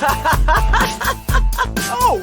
Oh,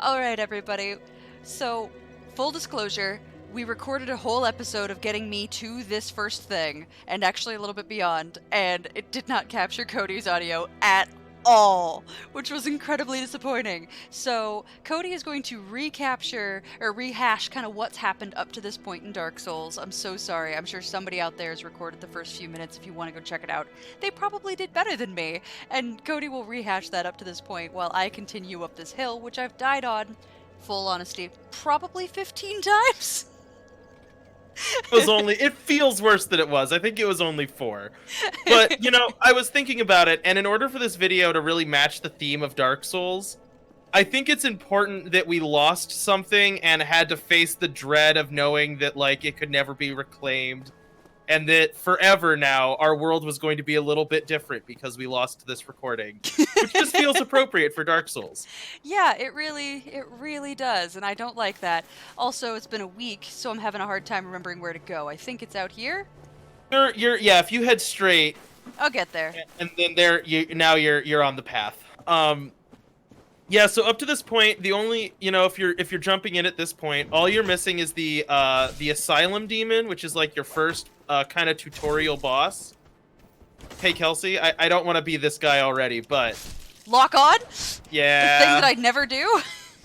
Alright, everybody. So, full disclosure, we recorded a whole episode of getting me to this first thing, and actually a little bit beyond, and it did not capture Cody's audio at all, which was incredibly disappointing. So, Cody is going to recapture, or rehash kind of what's happened up to this point in Dark Souls. I'm so sorry. I'm sure somebody out there has recorded the first few minutes if you want to go check it out. They probably did better than me, and Cody will rehash that up to this point while I continue up this hill, which I've died on, full honesty, probably 15 times. it feels worse than it was. I think it was only 4. But, you know, I was thinking about it, and in order for this video to really match the theme of Dark Souls, I think it's important that we lost something and had to face the dread of knowing that, like, it could never be reclaimed. And that forever now, our world was going to be a little bit different because we lost this recording. Which just feels appropriate for Dark Souls. Yeah, it really does, and I don't like that. Also, it's been a week, so I'm having a hard time remembering where to go. I think it's out here? Yeah, if you head straight... I'll get there. And then you're on the path. Yeah, so up to this point, the only, you know, if you're jumping in at this point, all you're missing is the Asylum Demon, which is like your first kind of tutorial boss. Hey, Kelsey, I don't want to be this guy already, but... Lock on? Yeah. The thing that I'd never do?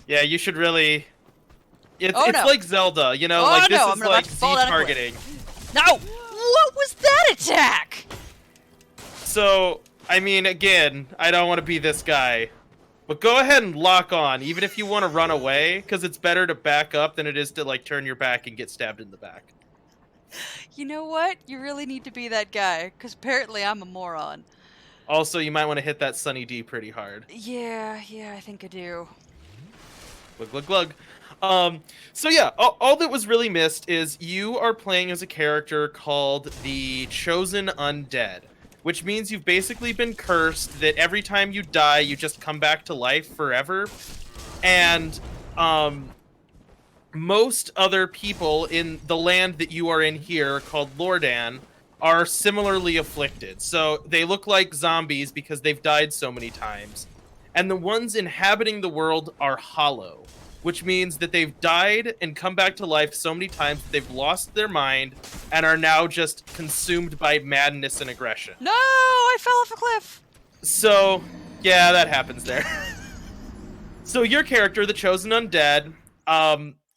Yeah, you should really... It's no. like Zelda, you know? Oh, like, this no, is like Z-targeting. No! What was that attack? So, I mean, again, I don't want to be this guy. But go ahead and lock on, even if you want to run away, because it's better to back up than it is to, like, turn your back and get stabbed in the back. You know what? You really need to be that guy, because apparently I'm a moron. Also, you might want to hit that Sunny D pretty hard. Yeah, I think I do. Glug, glug, glug. So yeah, all that was really missed is you are playing as a character called the Chosen Undead, which means you've basically been cursed that every time you die, you just come back to life forever. And most other people in the land that you are in here, called Lordan, are similarly afflicted. So they look like zombies because they've died so many times. And the ones inhabiting the world are hollow, which means that they've died and come back to life so many times that they've lost their mind and are now just consumed by madness and aggression. No, I fell off a cliff. So, yeah, that happens there. So your character, the Chosen Undead,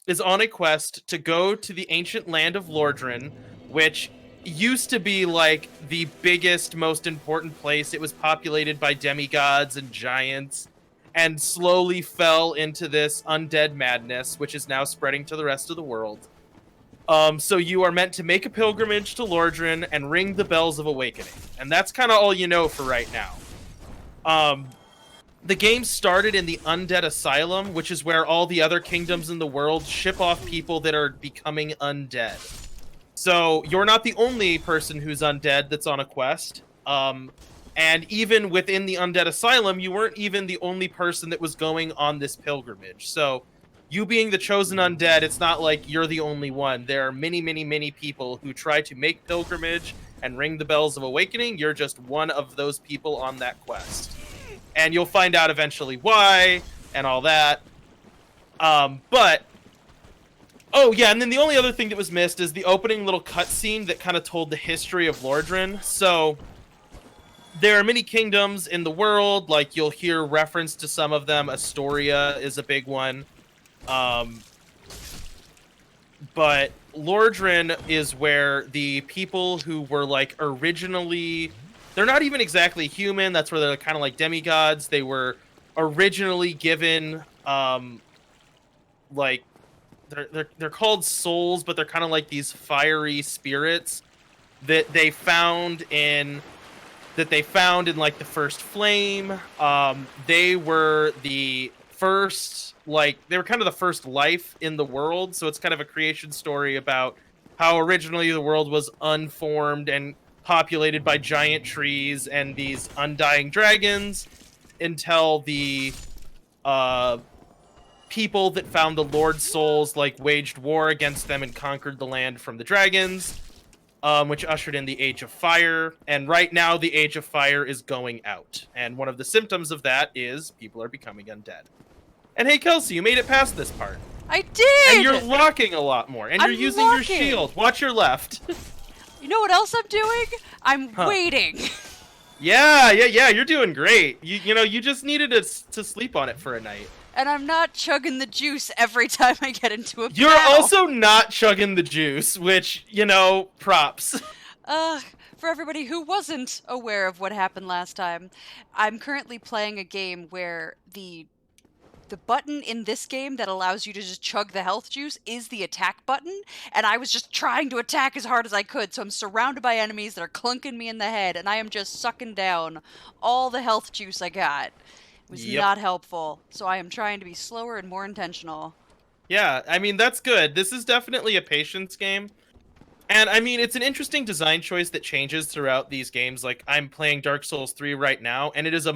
is on a quest to go to the ancient land of Lordran, which used to be like the biggest, most important place. It was populated by demigods and giants, and slowly fell into this undead madness, which is now spreading to the rest of the world. So you are meant to make a pilgrimage to Lordran and ring the bells of awakening. And that's kind of all you know for right now. The game started in the Undead Asylum, which is where all the other kingdoms in the world ship off people that are becoming undead. So you're not the only person who's undead that's on a quest. And even within the Undead Asylum, you weren't even the only person that was going on this pilgrimage. So you being the Chosen Undead, it's not like you're the only one. There are many, many, many people who try to make pilgrimage and ring the bells of awakening. You're just one of those people on that quest. And you'll find out eventually why and all that. Oh, yeah, and then the only other thing that was missed is the opening little cutscene that kind of told the history of Lordran. So there are many kingdoms in the world, like you'll hear reference to some of them. Astoria is a big one. But Lordran is where the people who were like originally, they're not even exactly human. That's where they're kind of like demigods. They were originally given, like, they're called souls, but they're kind of like these fiery spirits that they found in like the first flame. They were the first, like, they were kind of the first life in the world. So it's kind of a creation story about how originally the world was unformed and populated by giant trees and these undying dragons until the people that found the Lord Souls like waged war against them and conquered the land from the dragons. which ushered in the Age of Fire. And right now, the Age of Fire is going out. And one of the symptoms of that is people are becoming undead. And hey, Kelsey, you made it past this part. I did! And you're locking a lot more. And you're using your shield. Watch your left. You know what else I'm doing? I'm waiting. Yeah, you're doing great. You just needed to sleep on it for a night. And I'm not chugging the juice every time I get into a You're battle. also not chugging the juice, which, props. For everybody who wasn't aware of what happened last time, I'm currently playing a game where the button in this game that allows you to just chug the health juice is the attack button, and I was just trying to attack as hard as I could, so I'm surrounded by enemies that are clunking me in the head, and I am just sucking down all the health juice I got. It was not helpful, so I am trying to be slower and more intentional. Yeah, I mean, that's good. This is definitely a patience game. And, I mean, it's an interesting design choice that changes throughout these games. Like, I'm playing Dark Souls 3 right now, and it is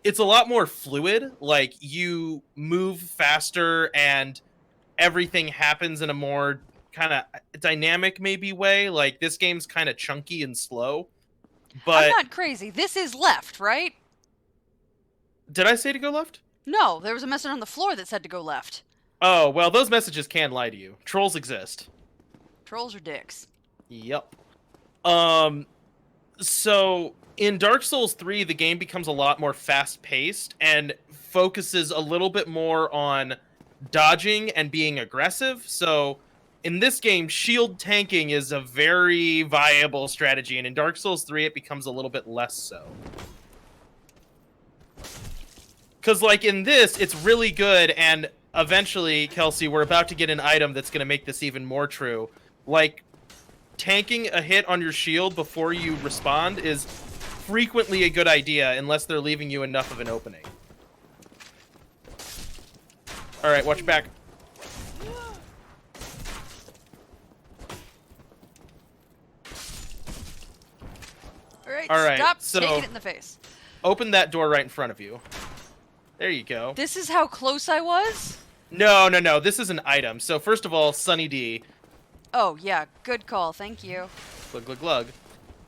it's a lot more fluid. Like, you move faster, and everything happens in a more kind of dynamic, maybe, way. Like, this game's kind of chunky and slow. But I'm not crazy. This is left, right? Did I say to go left? No, there was a message on the floor that said to go left. Oh, well, those messages can lie to you. Trolls exist. Trolls are dicks. Yep. So in Dark Souls 3, the game becomes a lot more fast-paced and focuses a little bit more on dodging and being aggressive. So in this game, shield tanking is a very viable strategy, and in Dark Souls 3, it becomes a little bit less so. Because, like, in this, it's really good, and eventually, Kelsey, we're about to get an item that's going to make this even more true. Like, tanking a hit on your shield before you respond is frequently a good idea, unless they're leaving you enough of an opening. Alright, watch your back. Alright, stop taking it in the face. Open that door right in front of you. There you go. This is how close I was? No. This is an item. So first of all, Sunny D. Oh, yeah. Good call. Thank you. Glug, glug, glug.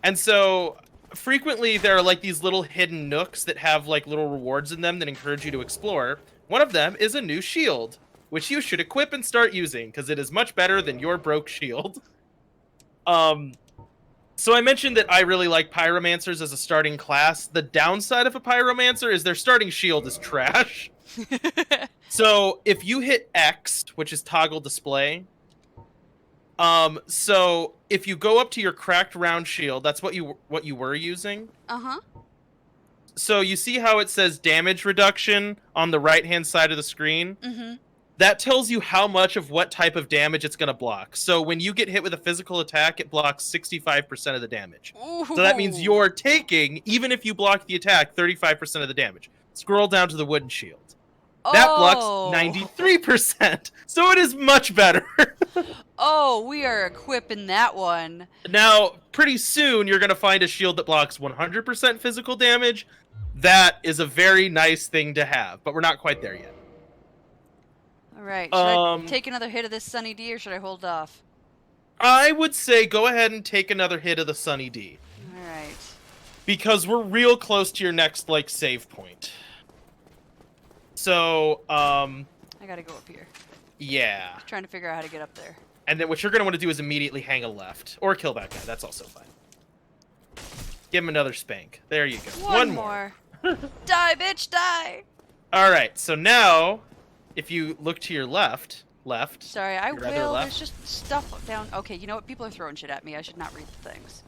And so frequently there are like these little hidden nooks that have like little rewards in them that encourage you to explore. One of them is a new shield, which you should equip and start using because it is much better than your broke shield. So I mentioned that I really like pyromancers as a starting class. The downside of a pyromancer is their starting shield is trash. So if you hit X, which is toggle display, so if you go up to your cracked round shield, that's what you were using. Uh-huh. So you see how it says damage reduction on the right-hand side of the screen? Mm-hmm. That tells you how much of what type of damage it's going to block. So when you get hit with a physical attack, it blocks 65% of the damage. Ooh. So that means you're taking, even if you block the attack, 35% of the damage. Scroll down to the wooden shield. That blocks 93%. So it is much better. Oh, we are equipping that one. Now, pretty soon, you're going to find a shield that blocks 100% physical damage. That is a very nice thing to have, but we're not quite there yet. All right. Should I take another hit of this Sunny D, or should I hold off? I would say go ahead and take another hit of the Sunny D. All right. Because we're real close to your next, like, save point. So, I gotta go up here. Yeah. Just trying to figure out how to get up there. And then what you're going to want to do is immediately hang a left. Or kill that guy. That's also fine. Give him another spank. There you go. One more. Die, bitch, die! Alright, so now, if you look to your left... Sorry, I will. Left. There's just stuff down... Okay, you know what? People are throwing shit at me. I should not read the things.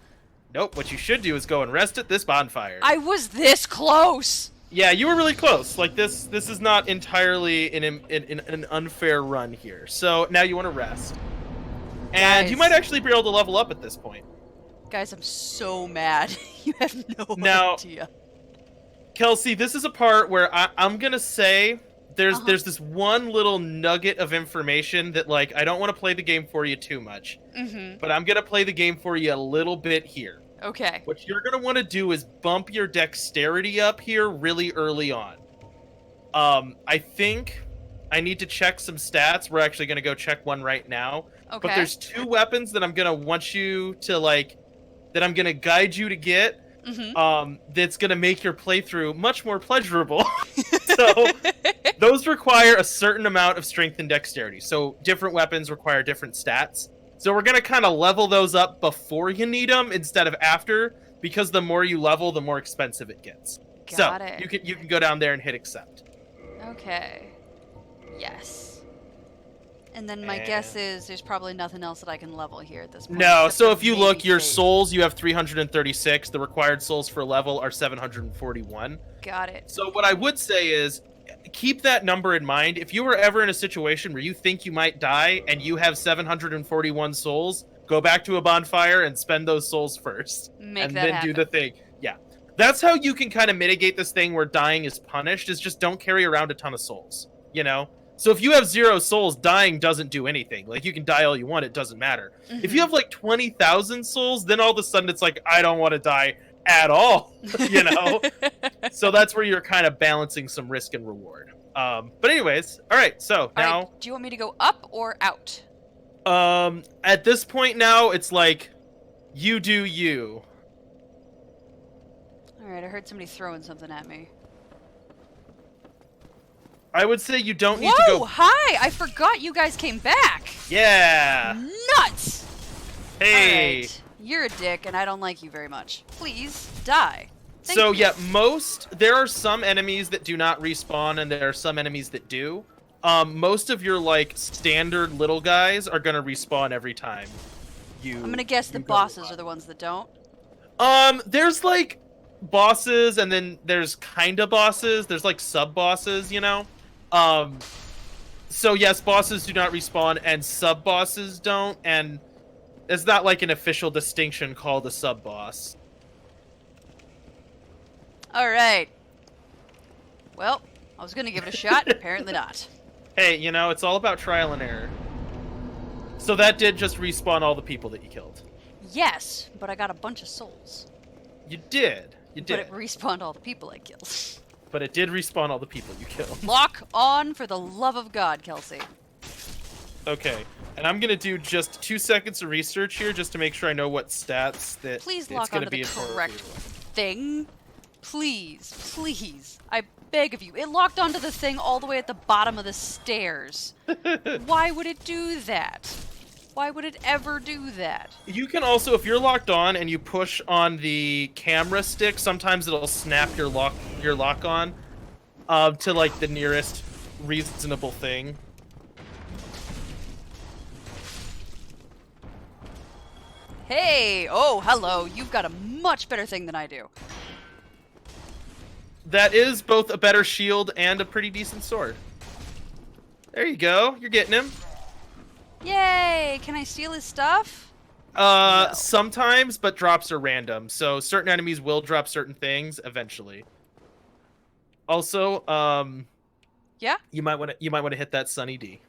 Nope, what you should do is go and rest at this bonfire. I was this close! Yeah, you were really close. Like, this is not entirely an unfair run here. So, now you want to rest. And you might actually be able to level up at this point. Guys, I'm so mad. You have no idea. Kelsey, this is a part where I'm going to say there's this one little nugget of information that, like, I don't want to play the game for you too much. Mm-hmm. But I'm going to play the game for you a little bit here. Okay. What you're going to want to do is bump your dexterity up here really early on. I think I need to check some stats. We're actually going to go check one right now. Okay. But there's 2 weapons that I'm gonna want you to like, that I'm gonna guide you to get. That's gonna make your playthrough much more pleasurable. So those require a certain amount of strength and dexterity. So different weapons require different stats. So we're gonna kind of level those up before you need them instead of after, because the more you level, the more expensive it gets. Got so it. you can go down there and hit accept. Okay. Yes. And then my guess is there's probably nothing else that I can level here at this point. No, except so for if you maybe look, your faith. souls, you have 336. The required souls for level are 741. Got it. So what I would say is, keep that number in mind. If you were ever in a situation where you think you might die and you have 741 souls, go back to a bonfire and spend those souls first. Make and that then happen. do the thing. Yeah. That's how you can kind of mitigate this thing where dying is punished, is just don't carry around a ton of souls, you know? So if you have 0 souls, dying doesn't do anything. Like, you can die all you want, it doesn't matter. If you have like 20,000 souls, then all of a sudden it's like, I don't want to die at all, you know? So that's where you're kind of balancing some risk and reward. But anyways, all right, so now... All right, do you want me to go up or out? At this point now, it's like, you do you. All right, I heard somebody throwing something at me. I would say you don't need Whoa, to go... hi! I forgot you guys came back! Yeah! Nuts! Hey! Alright, you're a dick, and I don't like you very much. Please, die. Thank So, you. yeah, there are some enemies that do not respawn, and there are some enemies that do. Most of your, like, standard little guys are gonna respawn every time I'm gonna guess the go bosses up. are the ones that don't. There's, like, bosses, and then there's kinda bosses. There's, like, sub-bosses, you know? So yes, bosses do not respawn, and sub-bosses don't, and it's not like an official distinction called a sub-boss. Alright. Well, I was gonna give it a shot, apparently not. Hey, you know, it's all about trial and error. So that did just respawn all the people that you killed. Yes, but I got a bunch of souls. You did. You did. But it respawned all the people I killed. But it did respawn all the people you killed. Lock on for the love of God, Kelsey. Okay. And I'm gonna do just 2 seconds of research here just to make sure I know what stats that Please it's lock gonna onto be the in total correct for you. thing. Please, please. I beg of you. It locked onto the thing all the way at the bottom of the stairs. Why would it do that? Why would it ever do that? You can also, if you're locked on and you push on the camera stick, sometimes it'll snap your lock on to like the nearest reasonable thing. Hey! Oh, hello. You've got a much better thing than I do. That is both a better shield and a pretty decent sword. There you go. You're getting him. Yay! Can I steal his stuff? No. Sometimes, but drops are random. So certain enemies will drop certain things eventually. Also, Yeah? you might want to hit that Sunny D.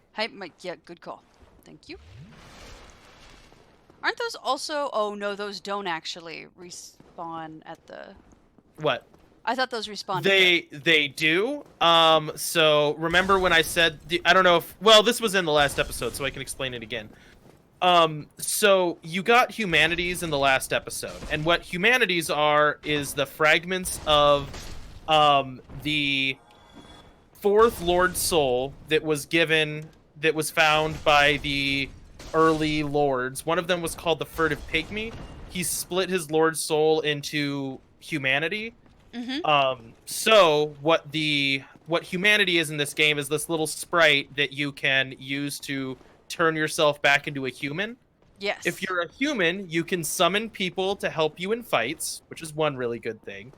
Yeah, good call. Thank you. Aren't those also... Oh, no, those don't actually respawn at the... What? I thought those respawned. They do. So remember when I said I don't know if this was in the last episode, so I can explain it again. So you got humanities in the last episode, and what humanities are is the fragments of the fourth Lord Soul that was found by the early lords. One of them was called the Furtive Pygmy. He split his Lord Soul into humanity. Mm-hmm. So what humanity is in this game is this little sprite that you can use to turn yourself back into a human. Yes. If you're a human, you can summon people to help you in fights, which is one really good thing.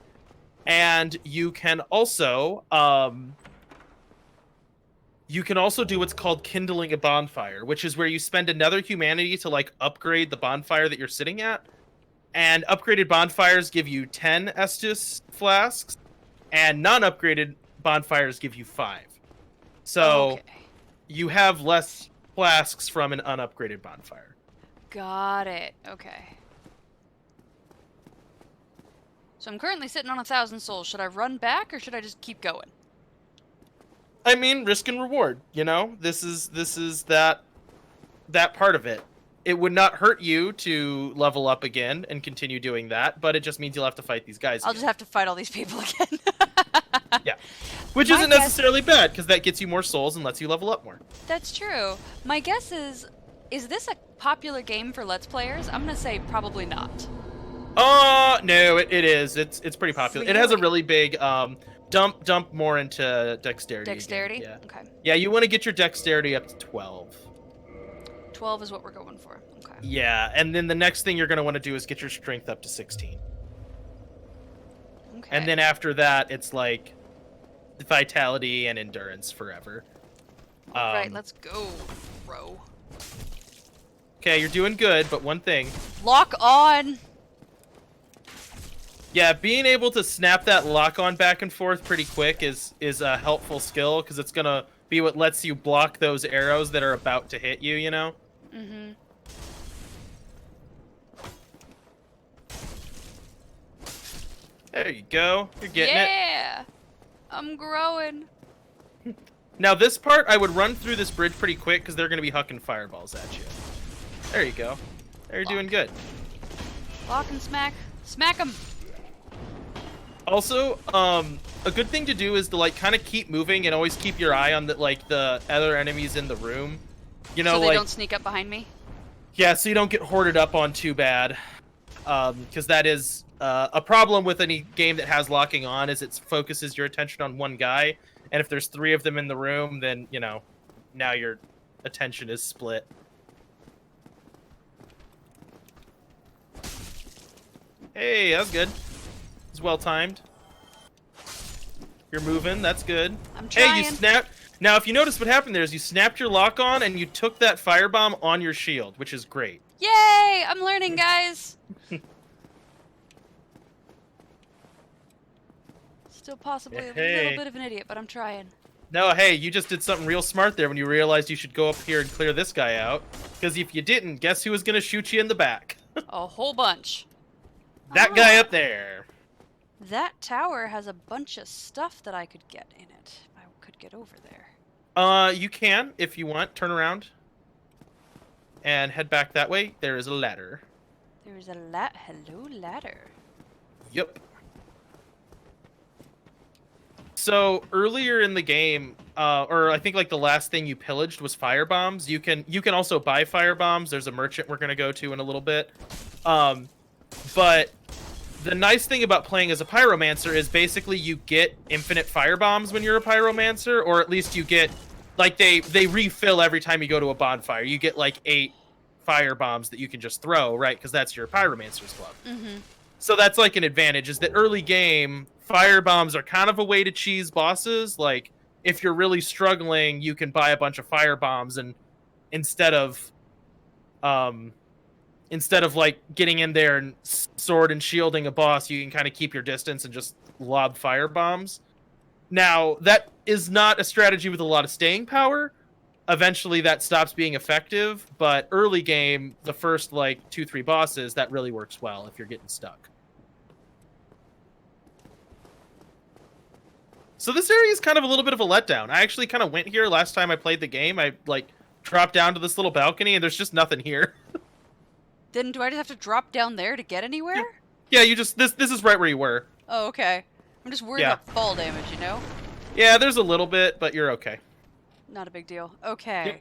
And you can also do what's called kindling a bonfire, which is where you spend another humanity to like upgrade the bonfire that you're sitting at. And upgraded bonfires give you 10 Estus flasks, and non-upgraded bonfires give you 5. So Okay. you have less flasks from an unupgraded bonfire. Got it. Okay. So I'm currently sitting on 1,000 souls. Should I run back, or should I just keep going? I mean, risk and reward, you know? This is that that part of it. It would not hurt you to level up again and continue doing that, but it just means you'll have to fight these guys I'll again. just have to fight all these people again. Yeah. Which isn't necessarily bad, because that gets you more souls and lets you level up more. That's true. My guess is this a popular game for Let's Players? I'm gonna say probably not. No, it is. It's pretty popular. It has a really big dump more into dexterity. Dexterity? Again. Yeah. Okay. Yeah, you want to get your dexterity up to 12. 12 is what we're going for. Okay. Yeah, and then the next thing you're going to want to do is get your strength up to 16. Okay. And then after that, it's like vitality and endurance forever. All right, let's go, bro. Okay, you're doing good, but one thing. Lock on! Yeah, being able to snap that lock on back and forth pretty quick is a helpful skill, because it's going to be what lets you block those arrows that are about to hit you, you know? Mm-hmm. There you go. You're getting it. Yeah! I'm growing. Now this part, I would run through this bridge pretty quick, because they're going to be hucking fireballs at you. There you go. There, you're doing good. Lock and smack. Smack 'em! Also, a good thing to do is to like kind of keep moving and always keep your eye on the other enemies in the room. You know, so they like don't sneak up behind me? yeah, so you don't get hoarded up on too bad. Because that is a problem with any game that has locking on, is it focuses your attention on one guy, and if there's 3 of them in the room, then you know, now your attention is split. Hey, that was good. It's well timed. You're moving. That's good. I'm trying. Hey, you snapped. Now, if you notice, what happened there is you snapped your lock on and you took that firebomb on your shield, which is great. Yay! I'm learning, guys. Still possibly a little bit of an idiot, but I'm trying. No, hey, you just did something real smart there when you realized you should go up here and clear this guy out. Because if you didn't, guess who was going to shoot you in the back? A whole bunch. That guy up there. That tower has a bunch of stuff that I could get in it. I could get over there. You can, if you want. Turn around. And head back that way. There is a ladder. There's a hello ladder. Yep. So earlier in the game, or I think like the last thing you pillaged was fire bombs. You can also buy fire bombs. There's a merchant we're gonna go to in a little bit. But the nice thing about playing as a pyromancer is basically you get infinite fire bombs when you're a pyromancer, or at least you get like they refill every time you go to a bonfire. You get like 8 fire bombs that you can just throw, right? Because that's your pyromancer's club. Mm-hmm. So that's like an advantage, is that early game, fire bombs are kind of a way to cheese bosses. Like, if you're really struggling, you can buy a bunch of fire bombs, and instead of like getting in there and sword and shielding a boss, you can kind of keep your distance and just lob fire bombs. Now, that is not a strategy with a lot of staying power. Eventually that stops being effective, but early game, the first like 2-3 bosses, that really works well if you're getting stuck. So this area is kind of a little bit of a letdown. I actually kind of went here last time I played the game. I like dropped down to this little balcony and there's just nothing here. Then do I just have to drop down there to get anywhere? Yeah, you just this is right where you were. Oh, okay. I'm just worried about fall damage, you know? Yeah, there's a little bit, but you're okay. Not a big deal. Okay. Yep.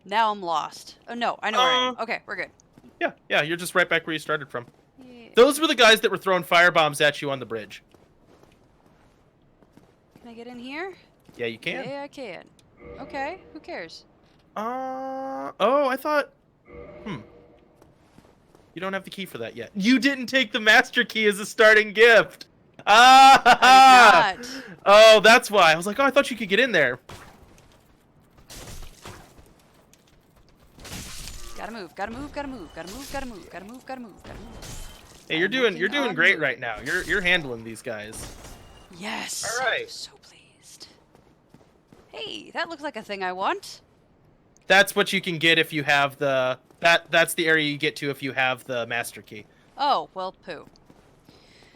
Now I'm lost. Oh, no. I know where I am. Okay, we're good. Yeah, you're just right back where you started from. Yeah. Those were the guys that were throwing fire bombs at you on the bridge. Can I get in here? Yeah, you can. Yeah, I can. Okay, who cares? Oh, I thought... You don't have the key for that yet. You didn't take the master key as a starting gift. I did not. Oh, that's why. I was like, oh, I thought you could get in there. Gotta move, gotta move, gotta move, gotta move, gotta move, gotta move, gotta move, gotta move. Hey, you're doing great right now. You're handling these guys. Yes. All right. I'm so pleased. Hey, that looks like a thing I want. That's what you can get if you have the... That's the area you get to if you have the master key. Oh, well, poo.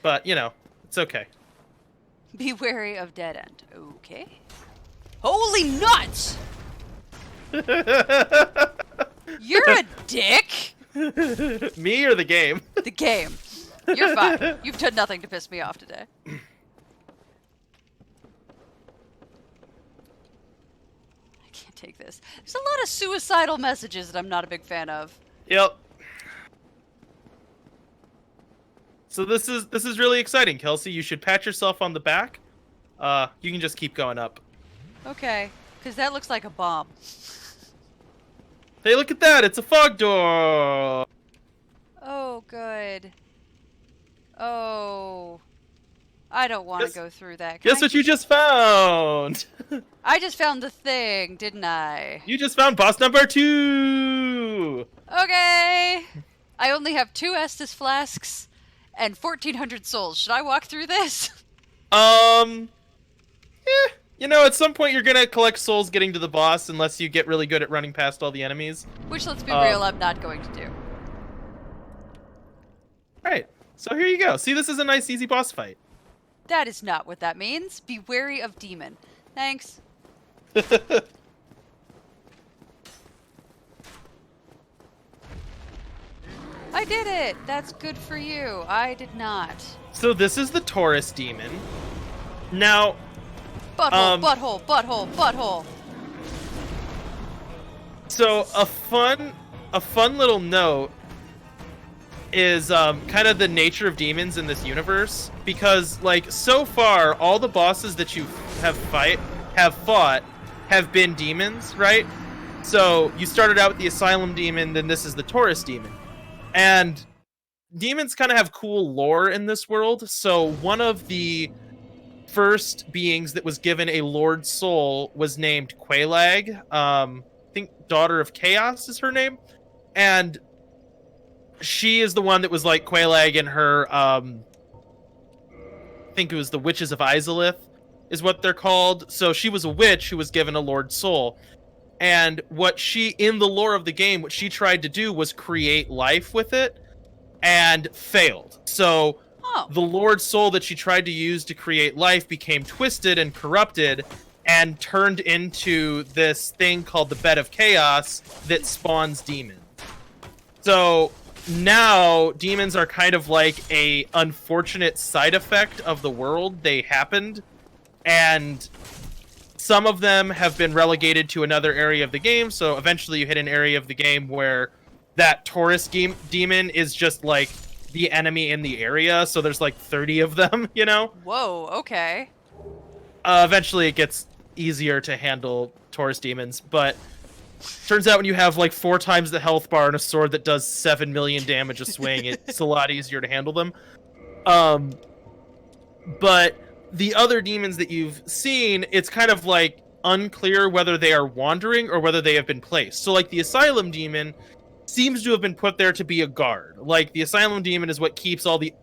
But, you know, it's okay. Be wary of dead end. Okay. Holy nuts! You're a dick. Me or the game? The game. You're fine. You've done nothing to piss me off today. I can't take this. There's a lot of suicidal messages that I'm not a big fan of. Yep. So this is really exciting, Kelsey. You should pat yourself on the back. You can just keep going up. Okay, because that looks like a bomb. Hey, look at that! It's a fog door! Oh, good. Oh. I don't want to go through that. Guess what you just found? I just found the thing, didn't I? You just found boss number 2! Okay! I only have 2 Estus flasks and 1,400 souls. Should I walk through this? Yeah. You know, at some point you're gonna collect souls getting to the boss unless you get really good at running past all the enemies. Which, let's be real, I'm not going to do. Alright, so here you go. See, this is a nice, easy boss fight. That is not what that means. Be wary of demon. Thanks. I did it! That's good for you. I did not. So this is the Taurus demon. Now... Butthole, butthole, butthole, butthole. So a fun little note is kind of the nature of demons in this universe, because like so far all the bosses that you have fought have been demons, right? So you started out with the Asylum demon, then this is the Taurus demon, and demons kind of have cool lore in this world. So one of the first beings that was given a Lord Soul was named Quelaag. I think Daughter of Chaos is her name. And she is the one that was like Quelaag in her, I think it was the Witches of Izalith is what they're called. So she was a witch who was given a Lord Soul. And what she, in the lore of the game, what she tried to do was create life with it and failed. So the Lord Soul that she tried to use to create life became twisted and corrupted and turned into this thing called the Bed of Chaos that spawns demons. So now demons are kind of like a unfortunate side effect of the world. They happened, and some of them have been relegated to another area of the game. So eventually you hit an area of the game where that Taurus demon is just like the enemy in the area, so there's like 30 of them, you know? Whoa, okay. Eventually it gets easier to handle Taurus demons, but turns out when you have like 4 times the health bar and a sword that does 7 million damage a swing, it's a lot easier to handle them. But the other demons that you've seen, it's kind of like unclear whether they are wandering or whether they have been placed. So like the Asylum demon seems to have been put there to be a guard. Like the Asylum demon is what keeps all the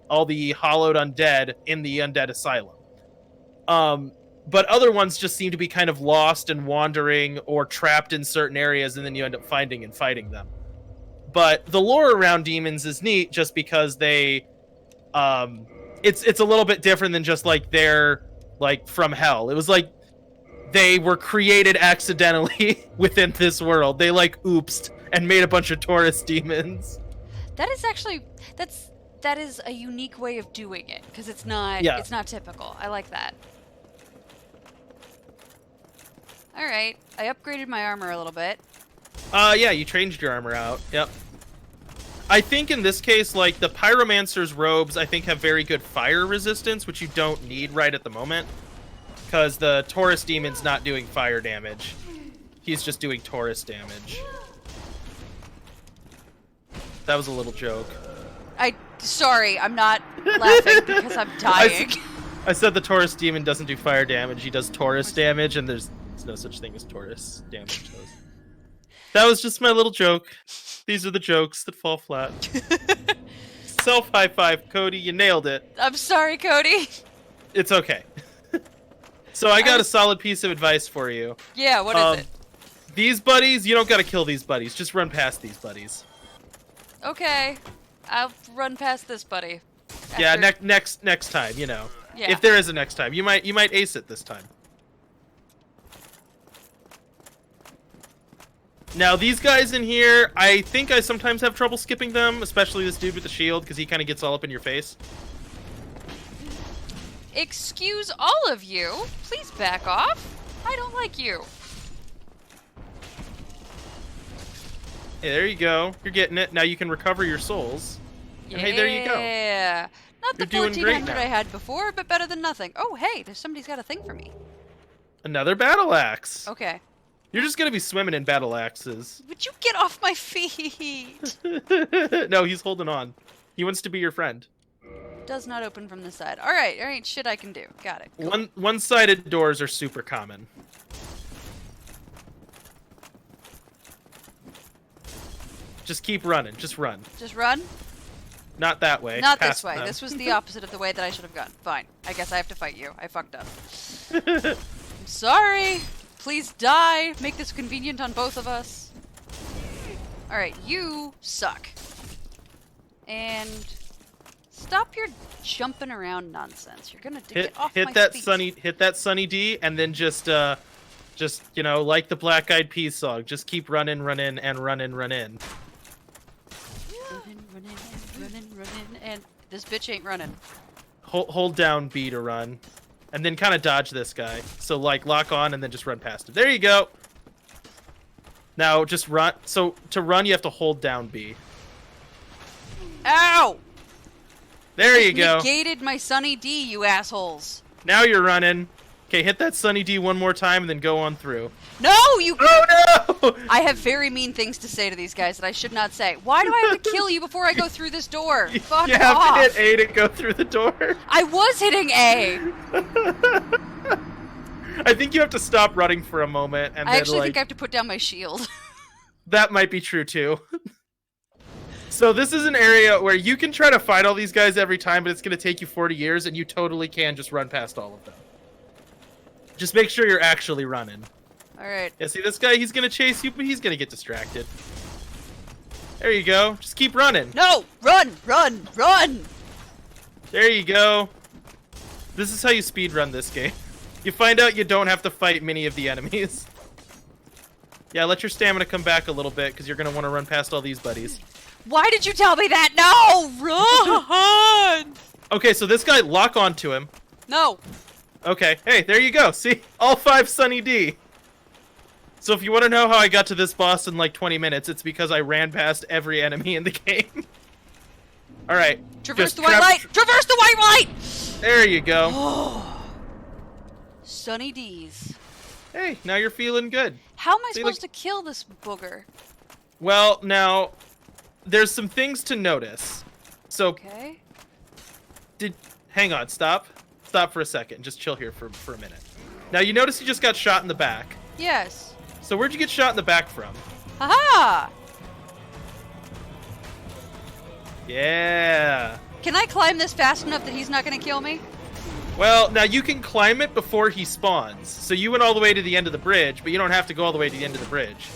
hallowed undead in the undead asylum. But other ones just seem to be kind of lost and wandering or trapped in certain areas, and then you end up finding and fighting them. But the lore around demons is neat just because they it's a little bit different than just like they're like from hell. It was like they were created accidentally within this world. They like oopsed and made a bunch of Taurus demons. That is actually that is a unique way of doing it, because it's not typical. I like that. All right, I upgraded my armor a little bit. Yeah, you changed your armor out. Yep. I think in this case, like the Pyromancer's robes, I think have very good fire resistance, which you don't need right at the moment, because the Taurus demon's not doing fire damage. He's just doing Taurus damage. That was a little joke. Sorry, I'm not laughing because I'm dying. I said the Taurus demon doesn't do fire damage. He does Taurus damage, and there's no such thing as Taurus damage. That was just my little joke. These are the jokes that fall flat. Self high five, Cody. You nailed it. I'm sorry, Cody. It's okay. So I got a solid piece of advice for you. Yeah, what is it? These buddies, you don't gotta kill these buddies. Just run past these buddies. Okay, I'll run past this buddy. Yeah, next time, you know. Yeah. If there is a next time, you might ace it this time. Now, these guys in here, I think I sometimes have trouble skipping them, especially this dude with the shield, because he kind of gets all up in your face. Excuse all of you. Please back off. I don't like you. Hey, there you go. You're getting it. Now you can recover your souls. And hey, there you go. Yeah. Not the You're doing great 1400 now. I had before, but better than nothing. Oh, hey, somebody's got a thing for me. Another battle axe. Okay. You're just going to be swimming in battle axes. Would you get off my feet? No, he's holding on. He wants to be your friend. Does not open from the side. All right, shit I can do. Got it. Cool. One-sided doors are super common. Just keep running. Just run. Just run? Not that way. Not Past this way. them. This was the opposite of the way that I should have gone. Fine. I guess I have to fight you. I fucked up. I'm sorry. Please die. Make this convenient on both of us. Alright, you suck. And stop your jumping around nonsense. You're gonna get off my feet. Hit that Sunny D, and then just you know, like the Black Eyed Peas song, just keep running, run in, and run in, run in. Running, and this bitch ain't running. Hold down B to run, and then kind of dodge this guy. So like lock on, and then just run past him. There you go. Now just run. So to run, you have to hold down B. Ow! There you go. Negated my Sunny D, you assholes. Now you're running. Okay, hit that Sunny D one more time, and then go on through. No, you. Oh no! I have very mean things to say to these guys that I should not say. Why do I have to kill you before I go through this door? Fuck you off. have to hit A to go through the door. I was hitting A. I think you have to stop running for a moment, and I then, actually like, think I have to put down my shield. that might be true too. So this is an area where you can try to fight all these guys every time, but it's going to take you 40 years, and you totally can just run past all of them. Just make sure you're actually running. Alright. Yeah, see this guy? He's going to chase you, but he's going to get distracted. There you go. Just keep running. No! Run! Run! Run! There you go. This is how you speedrun this game. You find out you don't have to fight many of the enemies. Yeah, let your stamina come back a little bit, because you're going to want to run past all these buddies. Why did you tell me that? No! Run! Okay, so this guy, lock onto him. No. Okay, hey, there you go. See? All 5 Sunny D. So if you want to know how I got to this boss in like 20 minutes, it's because I ran past every enemy in the game. Alright. Traverse the white light! Traverse the white light! There you go. Sunny D's. Hey, now you're feeling good. How am I supposed to kill this booger? Well, now, there's some things to notice. So, Okay. hang on, stop. Stop for a second. Just chill here for a minute. Now, you notice you just got shot in the back. Yes. So where'd you get shot in the back from? Haha! Yeah. Can I climb this fast enough that he's not gonna kill me? Well, now you can climb it before he spawns. So you went all the way to the end of the bridge, but you don't have to go all the way to the end of the bridge.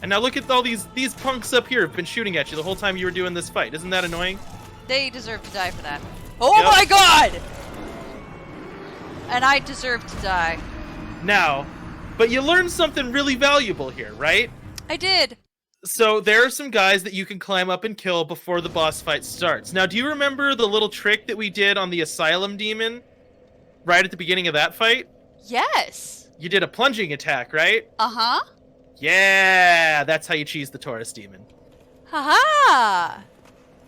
And now look at all these punks up here have been shooting at you the whole time you were doing this fight. Isn't that annoying? They deserve to die for that. Oh Yep. my god! And I deserve to die. Now, but you learned something really valuable here, right? I did. So there are some guys that you can climb up and kill before the boss fight starts. Now, do you remember the little trick that we did on the Asylum Demon right at the beginning of that fight? Yes. You did a plunging attack, right? Uh-huh. Yeah, that's how you cheese the Taurus Demon. Haha!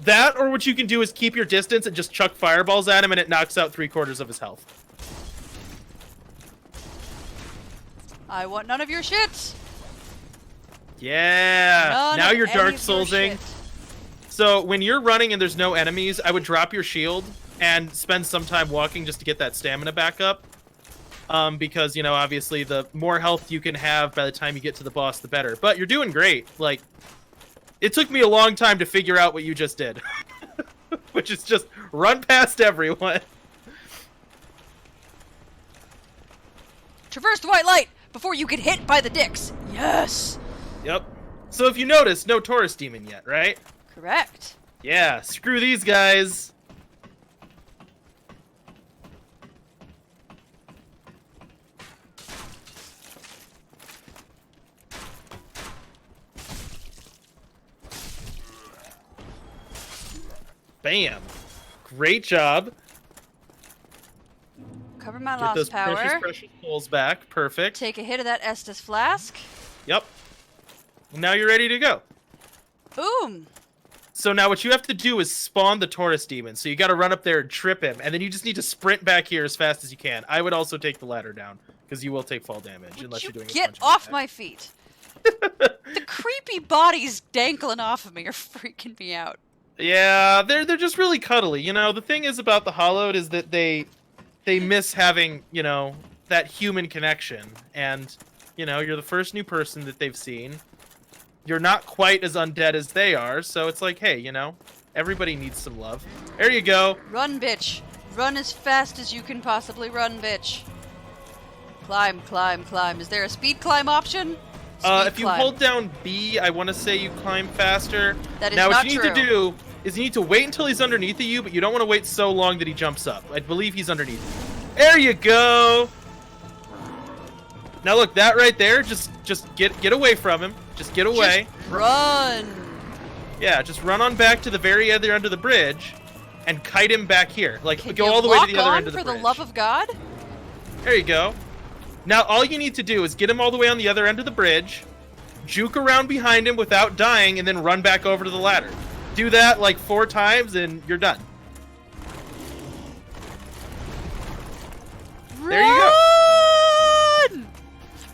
That, or what you can do is keep your distance and just chuck fireballs at him and it knocks out 3/4 of his health. I want none of your shit. Yeah. None Now of you're any Dark of your Soulsing. shit. So when you're running and there's no enemies, I would drop your shield and spend some time walking just to get that stamina back up. Because, you know, obviously the more health you can have by the time you get to the boss, the better. But you're doing great. Like, it took me a long time to figure out what you just did. Which is just run past everyone. Traverse the white light before you get hit by the dicks. Yes. Yep. So if you notice, no Taurus Demon yet, right? Correct. Yeah, screw these guys. Bam. Great job. Cover my Get lost those power. precious souls back. Perfect. Take a hit of that Estus flask. Yep. Now you're ready to go. Boom. So now what you have to do is spawn the Taurus demon. So you got to run up there and trip him, and then you just need to sprint back here as fast as you can. I would also take the ladder down because you will take fall damage unless you're doing. Get off my feet. The creepy bodies dangling off of me are freaking me out. Yeah, they're just really cuddly. You know, the thing is about the hallowed is that they miss having, you know, that human connection, and you know, you're the first new person that they've seen. You're not quite as undead as they are, so it's like, hey, you know, everybody needs some love. There you go. Run, bitch. Run as fast as you can possibly run, bitch. Climb, climb, climb. Is there a speed climb option? If you hold down B, I want to say you climb faster. That is now, not what you true. need to do is you need to wait until he's underneath of you, but you don't want to wait so long that he jumps up. I believe he's underneath you. There you go. Now look, that right there, just get away from him. Just get away. Just run. Yeah, just run on back to the very other end of the bridge and kite him back here. Like, Can go you all the way to lock the other on end of the for bridge. the love of God? There you go. Now, all you need to do is get him all the way on the other end of the bridge, juke around behind him without dying, and then run back over to the ladder. Do that like 4 times, and you're done. Run! There you go. Run!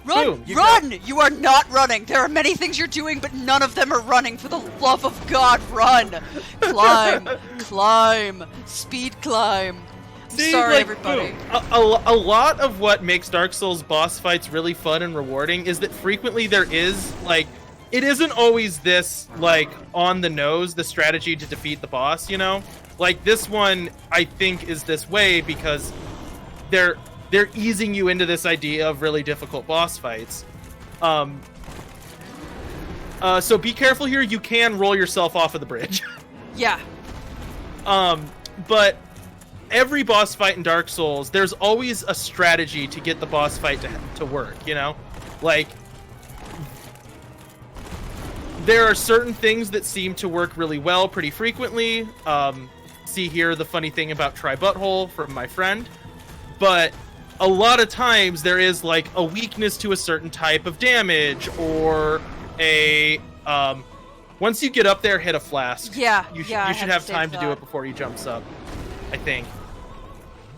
Boom, you Run! You are not running. There are many things you're doing, but none of them are running. For the love of God, run! Climb! Climb! Speed climb! I'm See, sorry, like, everybody. boom. A lot of what makes Dark Souls boss fights really fun and rewarding is that frequently there is, like, it isn't always this, like, on the nose, the strategy to defeat the boss, you know? Like, this one, I think, is this way because they're easing you into this idea of really difficult boss fights. So be careful here. You can roll yourself off of the bridge. Yeah. But every boss fight in Dark Souls, there's always a strategy to get the boss fight to work, you know? Like, there are certain things that seem to work really well pretty frequently. See here the funny thing about Try Butthole from my friend. But a lot of times there is like a weakness to a certain type of damage, or a once you get up there, hit a flask. Yeah, you should yeah, have time to do it before he jumps up, I think.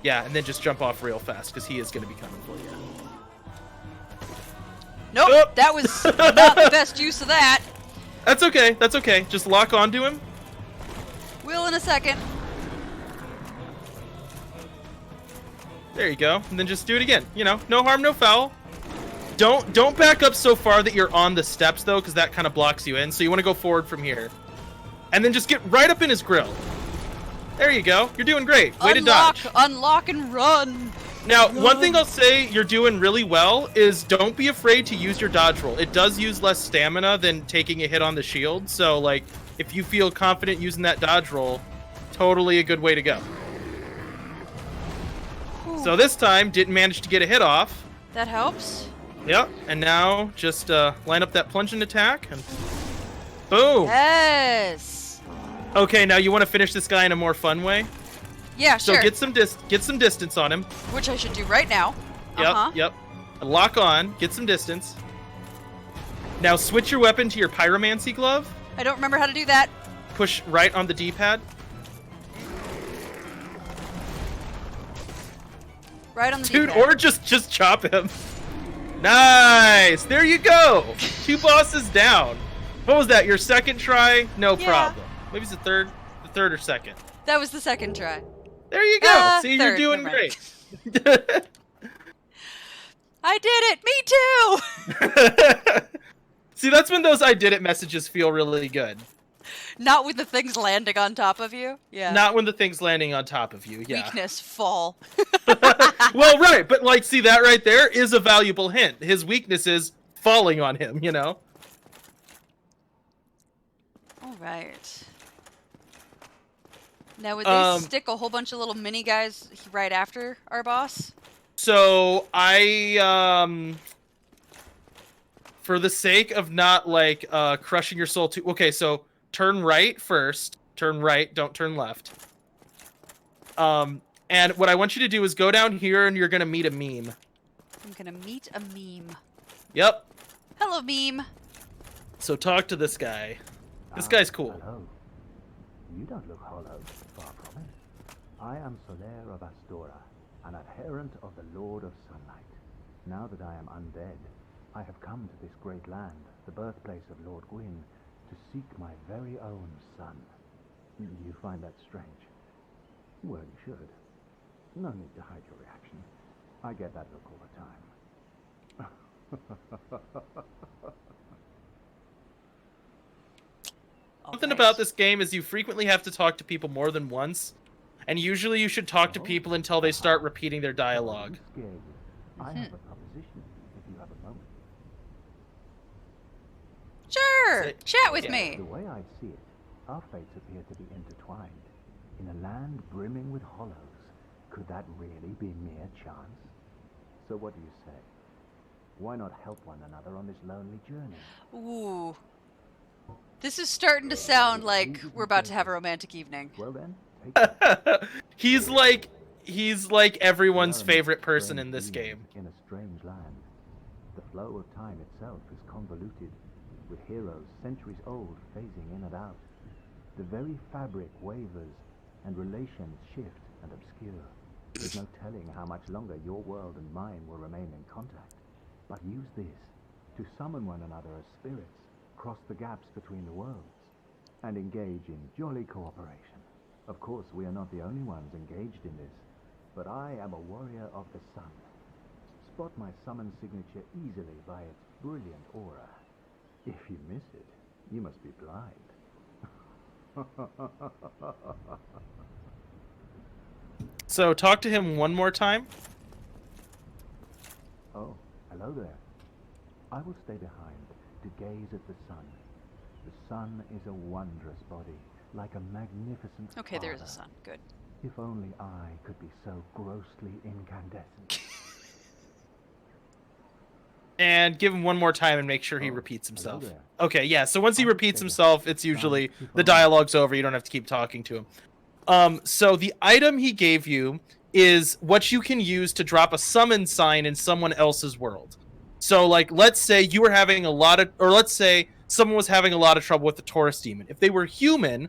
Yeah, and then just jump off real fast because he is going to be coming for you. Nope, Oh. that was not the best use of that. That's okay. That's okay. Just lock onto him. Will in a second. There you go. And then just do it again. You know, no harm, no foul. Don't back up so far that you're on the steps, though, because that kind of blocks you in. So you want to go forward from here. And then just get right up in his grill. There you go. You're doing great. Way to dodge. Unlock, and run. Now, one thing I'll say you're doing really well is don't be afraid to use your dodge roll. It does use less stamina than taking a hit on the shield. So, like, if you feel confident using that dodge roll, totally a good way to go. So this time, didn't manage to get a hit off. That helps. Yep, and now just line up that plunging attack, and boom. Yes. Okay, now you want to finish this guy in a more fun way? Yeah, So sure. get some distance on him. Which I should do right now. Yep, yep. Lock on, get some distance. Now switch your weapon to your pyromancy glove. I don't remember how to do that. Push right on the D-pad. Right on the Dude, D-pad. or just chop him. Nice! There you go! 2 bosses down. What was that, your second try? No Yeah. problem. Maybe it's the third or second. That was the second try. There you go. See, you're Third, doing never mind. great. I did it! Me too! See, that's when those I did it messages feel really good. Not with the things landing on top of you. Yeah. Not when the thing's landing on top of you, yeah. Weakness, fall. Well, right, but like, see, that right there is a valuable hint. His weakness is falling on him, you know? Alright. Now would they stick a whole bunch of little mini guys right after our boss? So, for the sake of not, like, crushing your soul too... Okay, so, turn right first, Turn right, don't turn left. And what I want you to do is go down here and you're going to meet a meme. I'm gonna meet a meme. Yep. Hello, meme. So talk to this guy. This guy's cool. Hello. You don't look hollowed, far from it. I am Solaire of Astora, an adherent of the Lord of Sunlight. Now that I am undead, I have come to this great land, the birthplace of Lord Gwyn, to seek my very own son. Do you find that strange? Well, you should. No need to hide your reaction. I get that look all the time. Something about this game is you frequently have to talk to people more than once, and usually you should talk to people until they start repeating their dialogue. I have a proposition, if you have a moment. Sure, chat with me. The way I see it, our fates appear to be intertwined. In a land brimming with hollows, could that really be mere chance? So what do you say? Why not help one another on this lonely journey? Ooh. This is starting to sound like we're about to have a romantic evening. Well then, take he's like everyone's favorite person in this game. In a strange land, the flow of time itself is convoluted, with heroes centuries old phasing in and out. The very fabric wavers, and relations shift and obscure. There's no telling how much longer your world and mine will remain in contact. But use this to summon one another as spirits, cross the gaps between the worlds, and engage in jolly cooperation. Of course, we are not the only ones engaged in this, but I am a warrior of the sun. Spot my summon signature easily by its brilliant aura. If you miss it, you must be blind. So talk to him one more time. Oh, hello there. I will stay behind to gaze at the sun. The sun is a wondrous body, like a magnificent Okay, there's a father. sun. Good. If only I could be so grossly incandescent. And give him one more time and make sure he Oh, repeats himself. hello there. Okay, yeah, so once he I'll repeats stay himself, behind. it's usually If the only- dialogue's over, you don't have to keep talking to him. So the item he gave you is what you can use to drop a summon sign in someone else's world. So, like, let's say you were having let's say someone was having a lot of trouble with the Taurus demon. If they were human,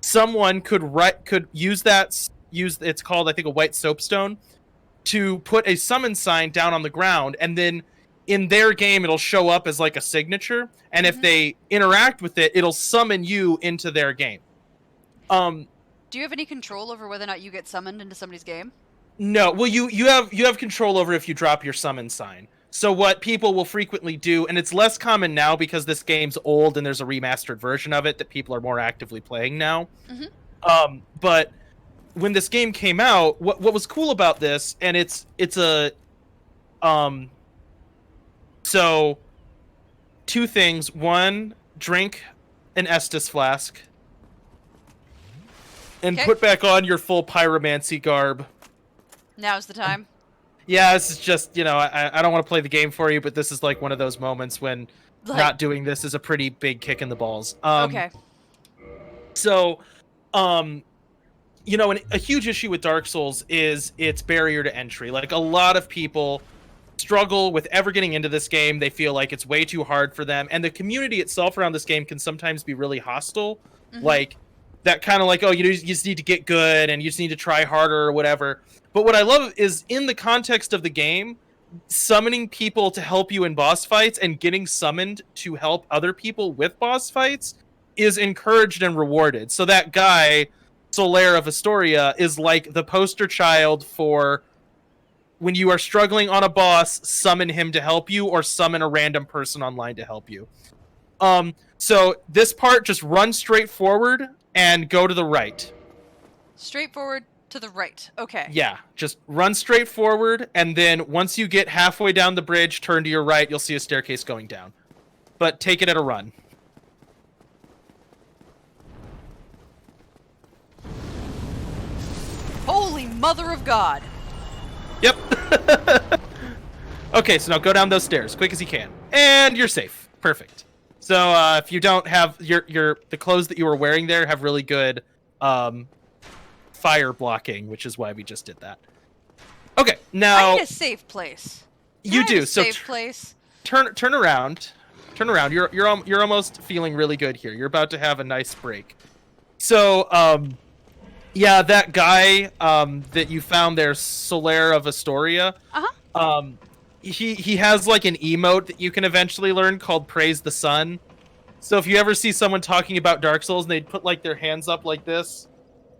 someone could use it's called, I think, a white soapstone, to put a summon sign down on the ground, and then in their game it'll show up as like a signature, and if they interact with it, it'll summon you into their game. Do you have any control over whether or not you get summoned into somebody's game? No, well, you have control over if you drop your summon sign. So what people will frequently do, and it's less common now because this game's old and there's a remastered version of it that people are more actively playing now. But when this game came out, what was cool about this, and it's a so two things. One, drink an Estus flask and Okay. put back on your full pyromancy garb. Now's the time. Yeah, this is just, I don't want to play the game for you, but this is like one of those moments when not doing this is a pretty big kick in the balls. Okay. So, a huge issue with Dark Souls is its barrier to entry. Like, a lot of people struggle with ever getting into this game. They feel like it's way too hard for them. And the community itself around this game can sometimes be really hostile. Like, that kind of like, you just need to get good and you just need to try harder or whatever. But what I love is in the context of the game, summoning people to help you in boss fights and getting summoned to help other people with boss fights is encouraged and rewarded. So that guy, Solaire of Astoria, is like the poster child for when you are struggling on a boss, summon him to help you or summon a random person online to help you. So this part, just run straight forward and go to the right. Straightforward to the right. Okay. Yeah, just run straight forward, and then once you get halfway down the bridge, turn to your right, you'll see a staircase going down. But take it at a run. Holy mother of God. Yep. Okay, so now go down those stairs, quick as you can. And you're safe. Perfect. So if you don't have the clothes that you were wearing there have really good fire blocking, which is why we just did that. Okay, now I need a safe place. Can I you have do. a So safe place. turn around. Turn around. You're almost feeling really good here. You're about to have a nice break. So yeah, that guy that you found there, Solaire of Astoria. He has like an emote that you can eventually learn called Praise the Sun. So if you ever see someone talking about Dark Souls and they put like their hands up like this,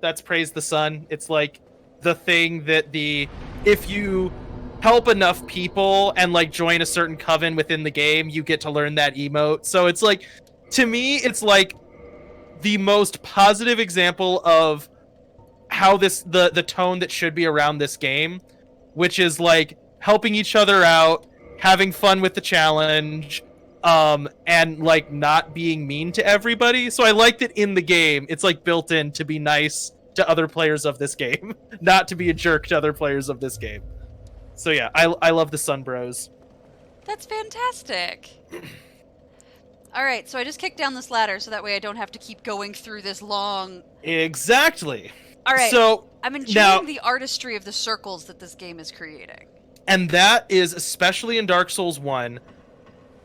that's Praise the Sun. It's like the thing that if you help enough people and like join a certain coven within the game, you get to learn that emote. So it's like, to me, it's like the most positive example of how the tone that should be around this game, which is like helping each other out, having fun with the challenge, and like not being mean to everybody. So I like that in the game it's like built in to be nice to other players of this game, not to be a jerk to other players of this game. So yeah, I love the Sun Bros. That's fantastic. All right, so I just kicked down this ladder so that way I don't have to keep going through this long... Exactly. All right, so I'm enjoying now, the artistry of the circles that this game is creating. And that is, especially in Dark Souls 1,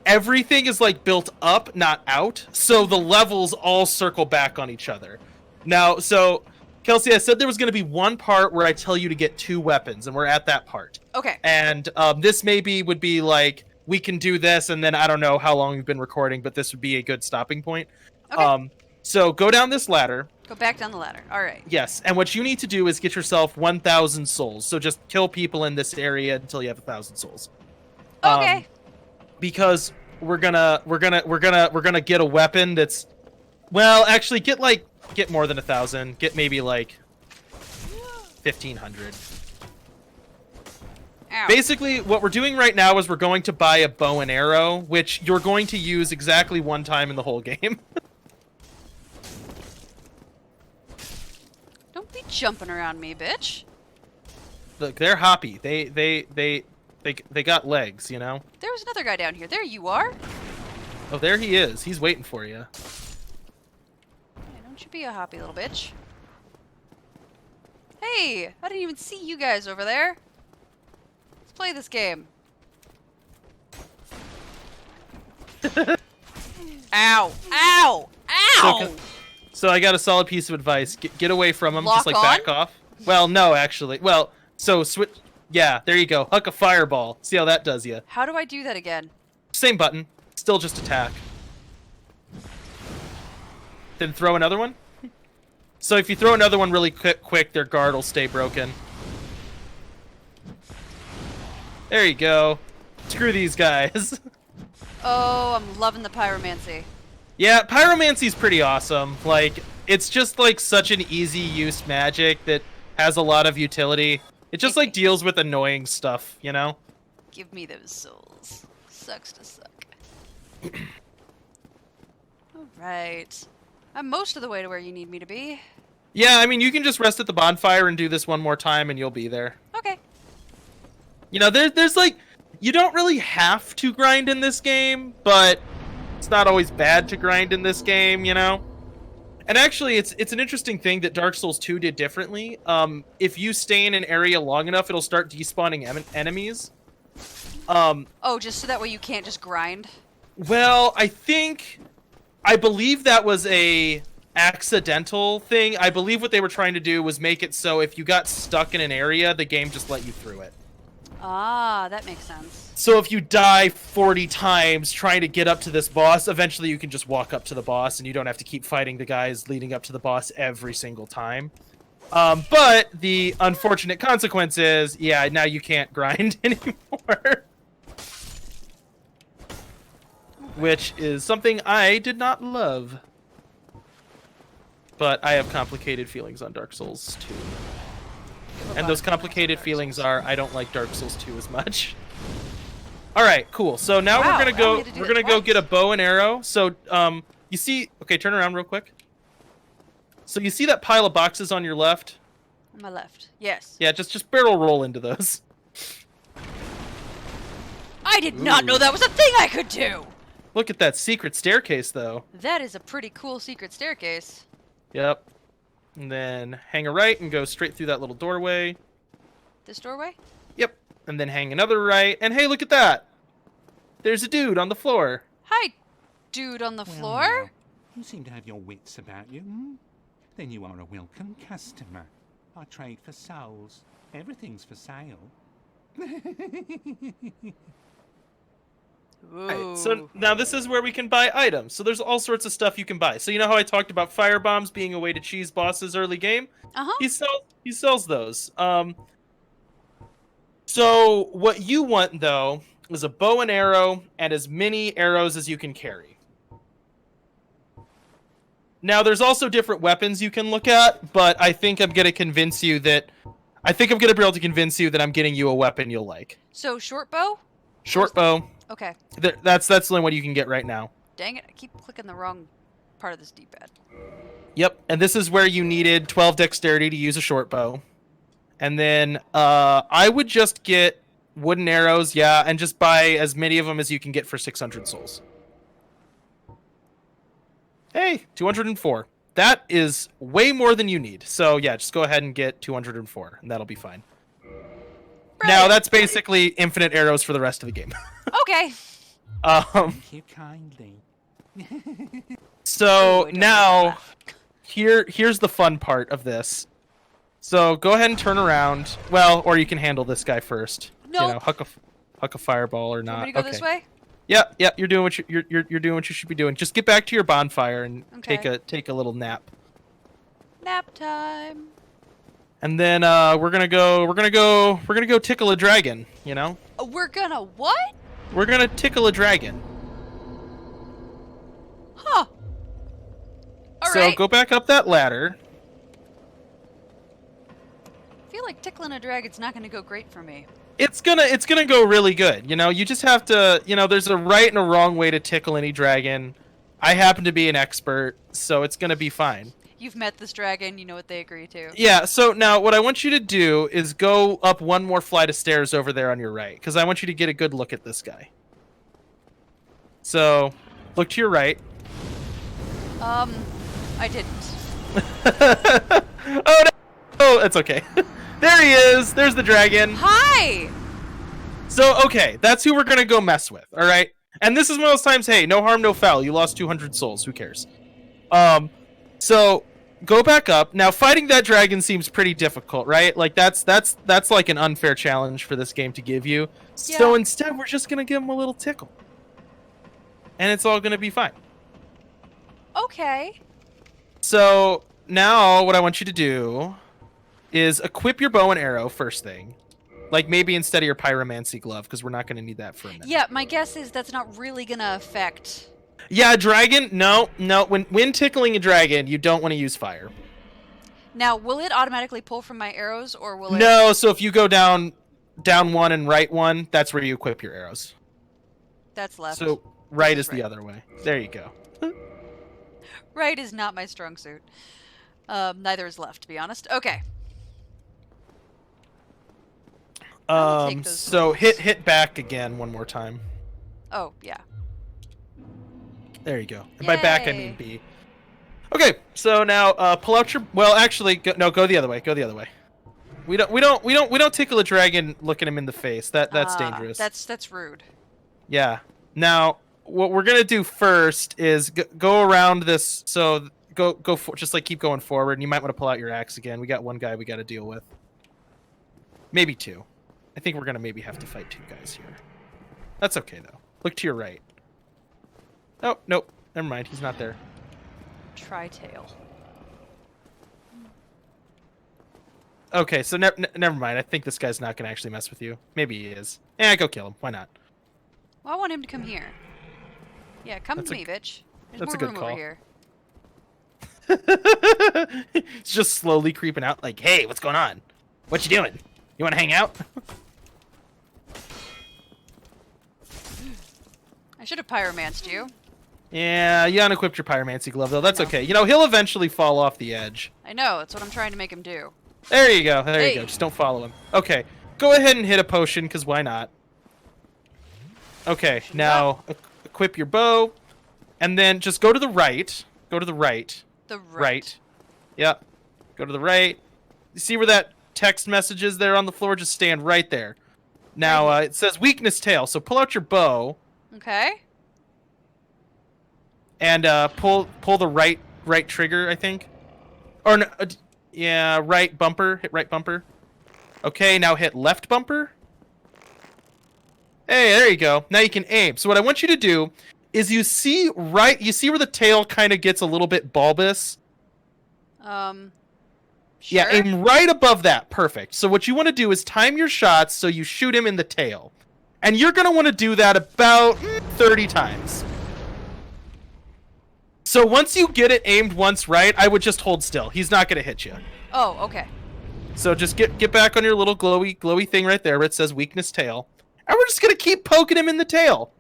everything is like built up, not out. So the levels all circle back on each other. Now, so Kelsey, I said there was going to be one part where I tell you to get 2 weapons, and we're at that part. Okay. And this maybe would be like, we can do this, and then I don't know how long we've been recording, but this would be a good stopping point. Okay. So go down this ladder. Go back down the ladder. All right. Yes, and what you need to do is get yourself 1,000 souls. So just kill people in this area until you have 1,000 souls. Okay. Because we're gonna get a weapon that's, well, actually get more than 1,000. Get maybe like 1,500. Ow. Basically, what we're doing right now is we're going to buy a bow and arrow, which you're going to use exactly one time in the whole game. Don't be jumping around me, bitch. Look, they're hoppy. They got legs, you know? There was another guy down here. There you are. Oh, there he is. He's waiting for you. Hey, don't you be a hoppy little bitch. Hey, I didn't even see you guys over there. Let's play this game. Ow! Ow! Ow! So I got a solid piece of advice. Get away from him. Lock Just like on? back off. Well, no, actually. Well, so switch. Yeah, there you go. Huck a fireball. See how that does you. How do I do that again? Same button. Still just attack. Then throw another one. So if you throw another one really quick, their guard will stay broken. There you go. Screw these guys. Oh, I'm loving the pyromancy. Yeah, pyromancy's pretty awesome. Like, it's just like such an easy use magic that has a lot of utility. It just like deals with annoying stuff, you know? Give me those souls. Sucks to suck. Alright. I'm most of the way to where you need me to be. Yeah, I mean, you can just rest at the bonfire and do this one more time and you'll be there. Okay. You know, there's like, you don't really have to grind in this game, but it's not always bad to grind in this game, you know? And actually, it's an interesting thing that Dark Souls 2 did differently. If you stay in an area long enough, it'll start despawning enemies. Oh, just so that way you can't just grind? Well, I believe that was a accidental thing. I believe what they were trying to do was make it so if you got stuck in an area, the game just let you through it. Ah, that makes sense. So if you die 40 times trying to get up to this boss, eventually you can just walk up to the boss and you don't have to keep fighting the guys leading up to the boss every single time. But the unfortunate consequence is, yeah, now you can't grind anymore. Which is something I did not love. But I have complicated feelings on Dark Souls 2. And those complicated feelings are, I don't like Dark Souls 2 as much. All right, cool. So now Wow, we're I need to do it go twice. get a bow and arrow. So you see, okay, turn around real quick. So you see that pile of boxes on your left? On my left. Yes. Yeah, just barrel roll into those. I did not know that was a thing I could do! Look at that secret staircase, though. That is a pretty cool secret staircase. Yep. And then hang a right and go straight through that little doorway. This doorway? Yep. And then hang another right. And hey, look at that. There's a dude on the floor. Hi, dude on the Well, floor. now, you seem to have your wits about you. Hmm? Then you are a welcome customer. I trade for souls. Everything's for sale. Ooh. Right, so now this is where we can buy items. So there's all sorts of stuff you can buy. So you know how I talked about fire bombs being a way to cheese bosses early game? Uh-huh. He sells those. So what you want though is a bow and arrow and as many arrows as you can carry. Now there's also different weapons you can look at, but I think I'm gonna convince you that I'm gonna be able to convince you that I'm getting you a weapon you'll like. So short bow? Short bow. Okay. That's the only one you can get right now. Dang it, I keep clicking the wrong part of this D-pad. Yep, and this is where you needed 12 dexterity to use a short bow. And then I would just get wooden arrows, yeah, and just buy as many of them as you can get for 600 souls. Hey, 204. That is way more than you need. So yeah, just go ahead and get 204, and that'll be fine. Now that's basically infinite arrows for the rest of the game. Okay. Thank you kindly. So Ooh, I don't now like here's the fun part of this. So go ahead and turn around. Well, or you can handle this guy first. Nope. You know, huck a fireball or Want not. me to go this way? Yep, you're doing what you're doing what you should be doing. Just get back to your bonfire and Okay. take a little nap. Nap time. And then we're gonna go tickle a dragon, you know? We're gonna what? We're gonna tickle a dragon. Huh. All So right. go back up that ladder. I feel like tickling a dragon's not gonna go great for me. It's gonna go really good, you know? You just have to, you know, there's a right and a wrong way to tickle any dragon. I happen to be an expert, so it's gonna be fine. You've met this dragon, you know what they agree to. Yeah, so now what I want you to do is go up one more flight of stairs over there on your right, because I want you to get a good look at this guy. So, look to your right. I didn't. Oh, no! Oh, it's okay. There he is! There's the dragon! Hi! So, okay, that's who we're gonna go mess with, alright? And this is one of those times, hey, no harm, no foul. You lost 200 souls, who cares? So, go back up. Now, fighting that dragon seems pretty difficult, right? Like, that's like an unfair challenge for this game to give you. Yeah. So instead, we're just gonna give him a little tickle. And it's all gonna be fine. Okay. So, now, what I want you to do is equip your bow and arrow first thing. Like, maybe instead of your pyromancy glove, because we're not gonna need that for a minute. Yeah, my guess is that's not really gonna affect... Yeah, dragon, no. When tickling a dragon, you don't want to use fire. Now, will it automatically pull from my arrows, or will it... No, so if you go down one and right one, that's where you equip your arrows. That's left. So right is is the right. other way. There you go. Right is not my strong suit. Neither is left, to be honest. Okay. I will take those So bullets. hit back again one more time. Oh, yeah. There you go. And by back I Yay. mean B. Okay, so now pull out your. Well, actually, go the other way. Go the other way. We don't tickle a dragon looking him in the face. That's dangerous. That's rude. Yeah. Now, what we're gonna do first is go around this. So just like keep going forward, and you might want to pull out your axe again. We got one guy we got to deal with. Maybe two. I think we're gonna maybe have to fight two guys here. That's okay though. Look to your right. Oh nope. Never mind. He's not there. Tri-tail. Okay, so never mind. I think this guy's not gonna actually mess with you. Maybe he is. Yeah, go kill him. Why not? Well, I want him to come here. Yeah, come That's to a- me, bitch. There's that's more a good room call. over here. He's just slowly creeping out. Like, hey, what's going on? What you doing? You want to hang out? I should have pyromanced you. Yeah, you unequipped your pyromancy glove though. That's No. okay. You know he'll eventually fall off the edge. I know, that's what I'm trying to make him do. There you go. There you go. Hey. Just don't follow him. Okay. Go ahead and hit a potion, because why not? Okay, now equip your bow, and then just go to the right. Go to the right. The right. Right. Yep. Go to the right. You see where that text message is there on the floor? Just stand right there. Now, it says weakness tail, so pull out your bow. Okay. And pull the right trigger, I think. Or, no, yeah, right bumper. Hit right bumper. Okay, now hit left bumper. Hey, there you go. Now you can aim. So what I want you to do is you see where the tail kind of gets a little bit bulbous? Sure. Yeah, aim right above that. Perfect. So what you want to do is time your shots so you shoot him in the tail. And you're going to want to do that about 30 times. So once you get it aimed once right, I would just hold still. He's not going to hit you. Oh, okay. So just get back on your little glowy thing right there where it says weakness tail. And we're just going to keep poking him in the tail.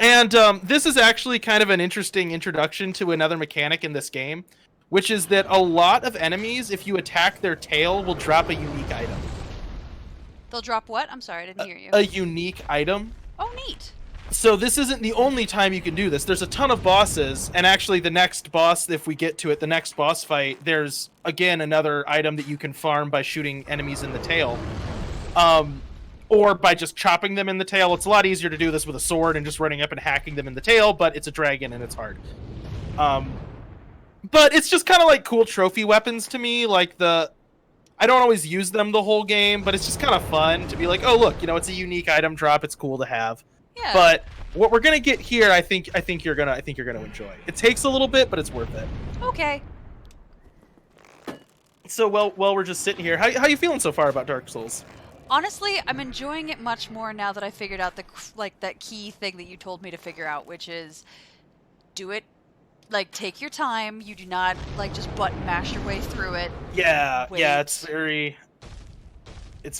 And this is actually kind of an interesting introduction to another mechanic in this game, which is that a lot of enemies, if you attack their tail, will drop a unique item. They'll drop what? I'm sorry, I didn't hear you. A unique item. Oh, neat. So this isn't the only time you can do this. There's a ton of bosses, and actually the next boss, if we get to it, the next boss fight, there's, again, another item that you can farm by shooting enemies in the tail. Or by just chopping them in the tail. It's a lot easier to do this with a sword and just running up and hacking them in the tail, but it's a dragon and it's hard. But it's just kind of like cool trophy weapons to me. Like I don't always use them the whole game, but it's just kind of fun to be like, oh look, it's a unique item drop. It's cool to have. Yeah. But what we're gonna get here, I think you're gonna enjoy. It takes a little bit, but it's worth it. Okay. So while we're just sitting here, how you feeling so far about Dark Souls? Honestly, I'm enjoying it much more now that I figured out that key thing that you told me to figure out, which is do it, take your time. You do not just button mash your way through it. Yeah, Wait. yeah, it's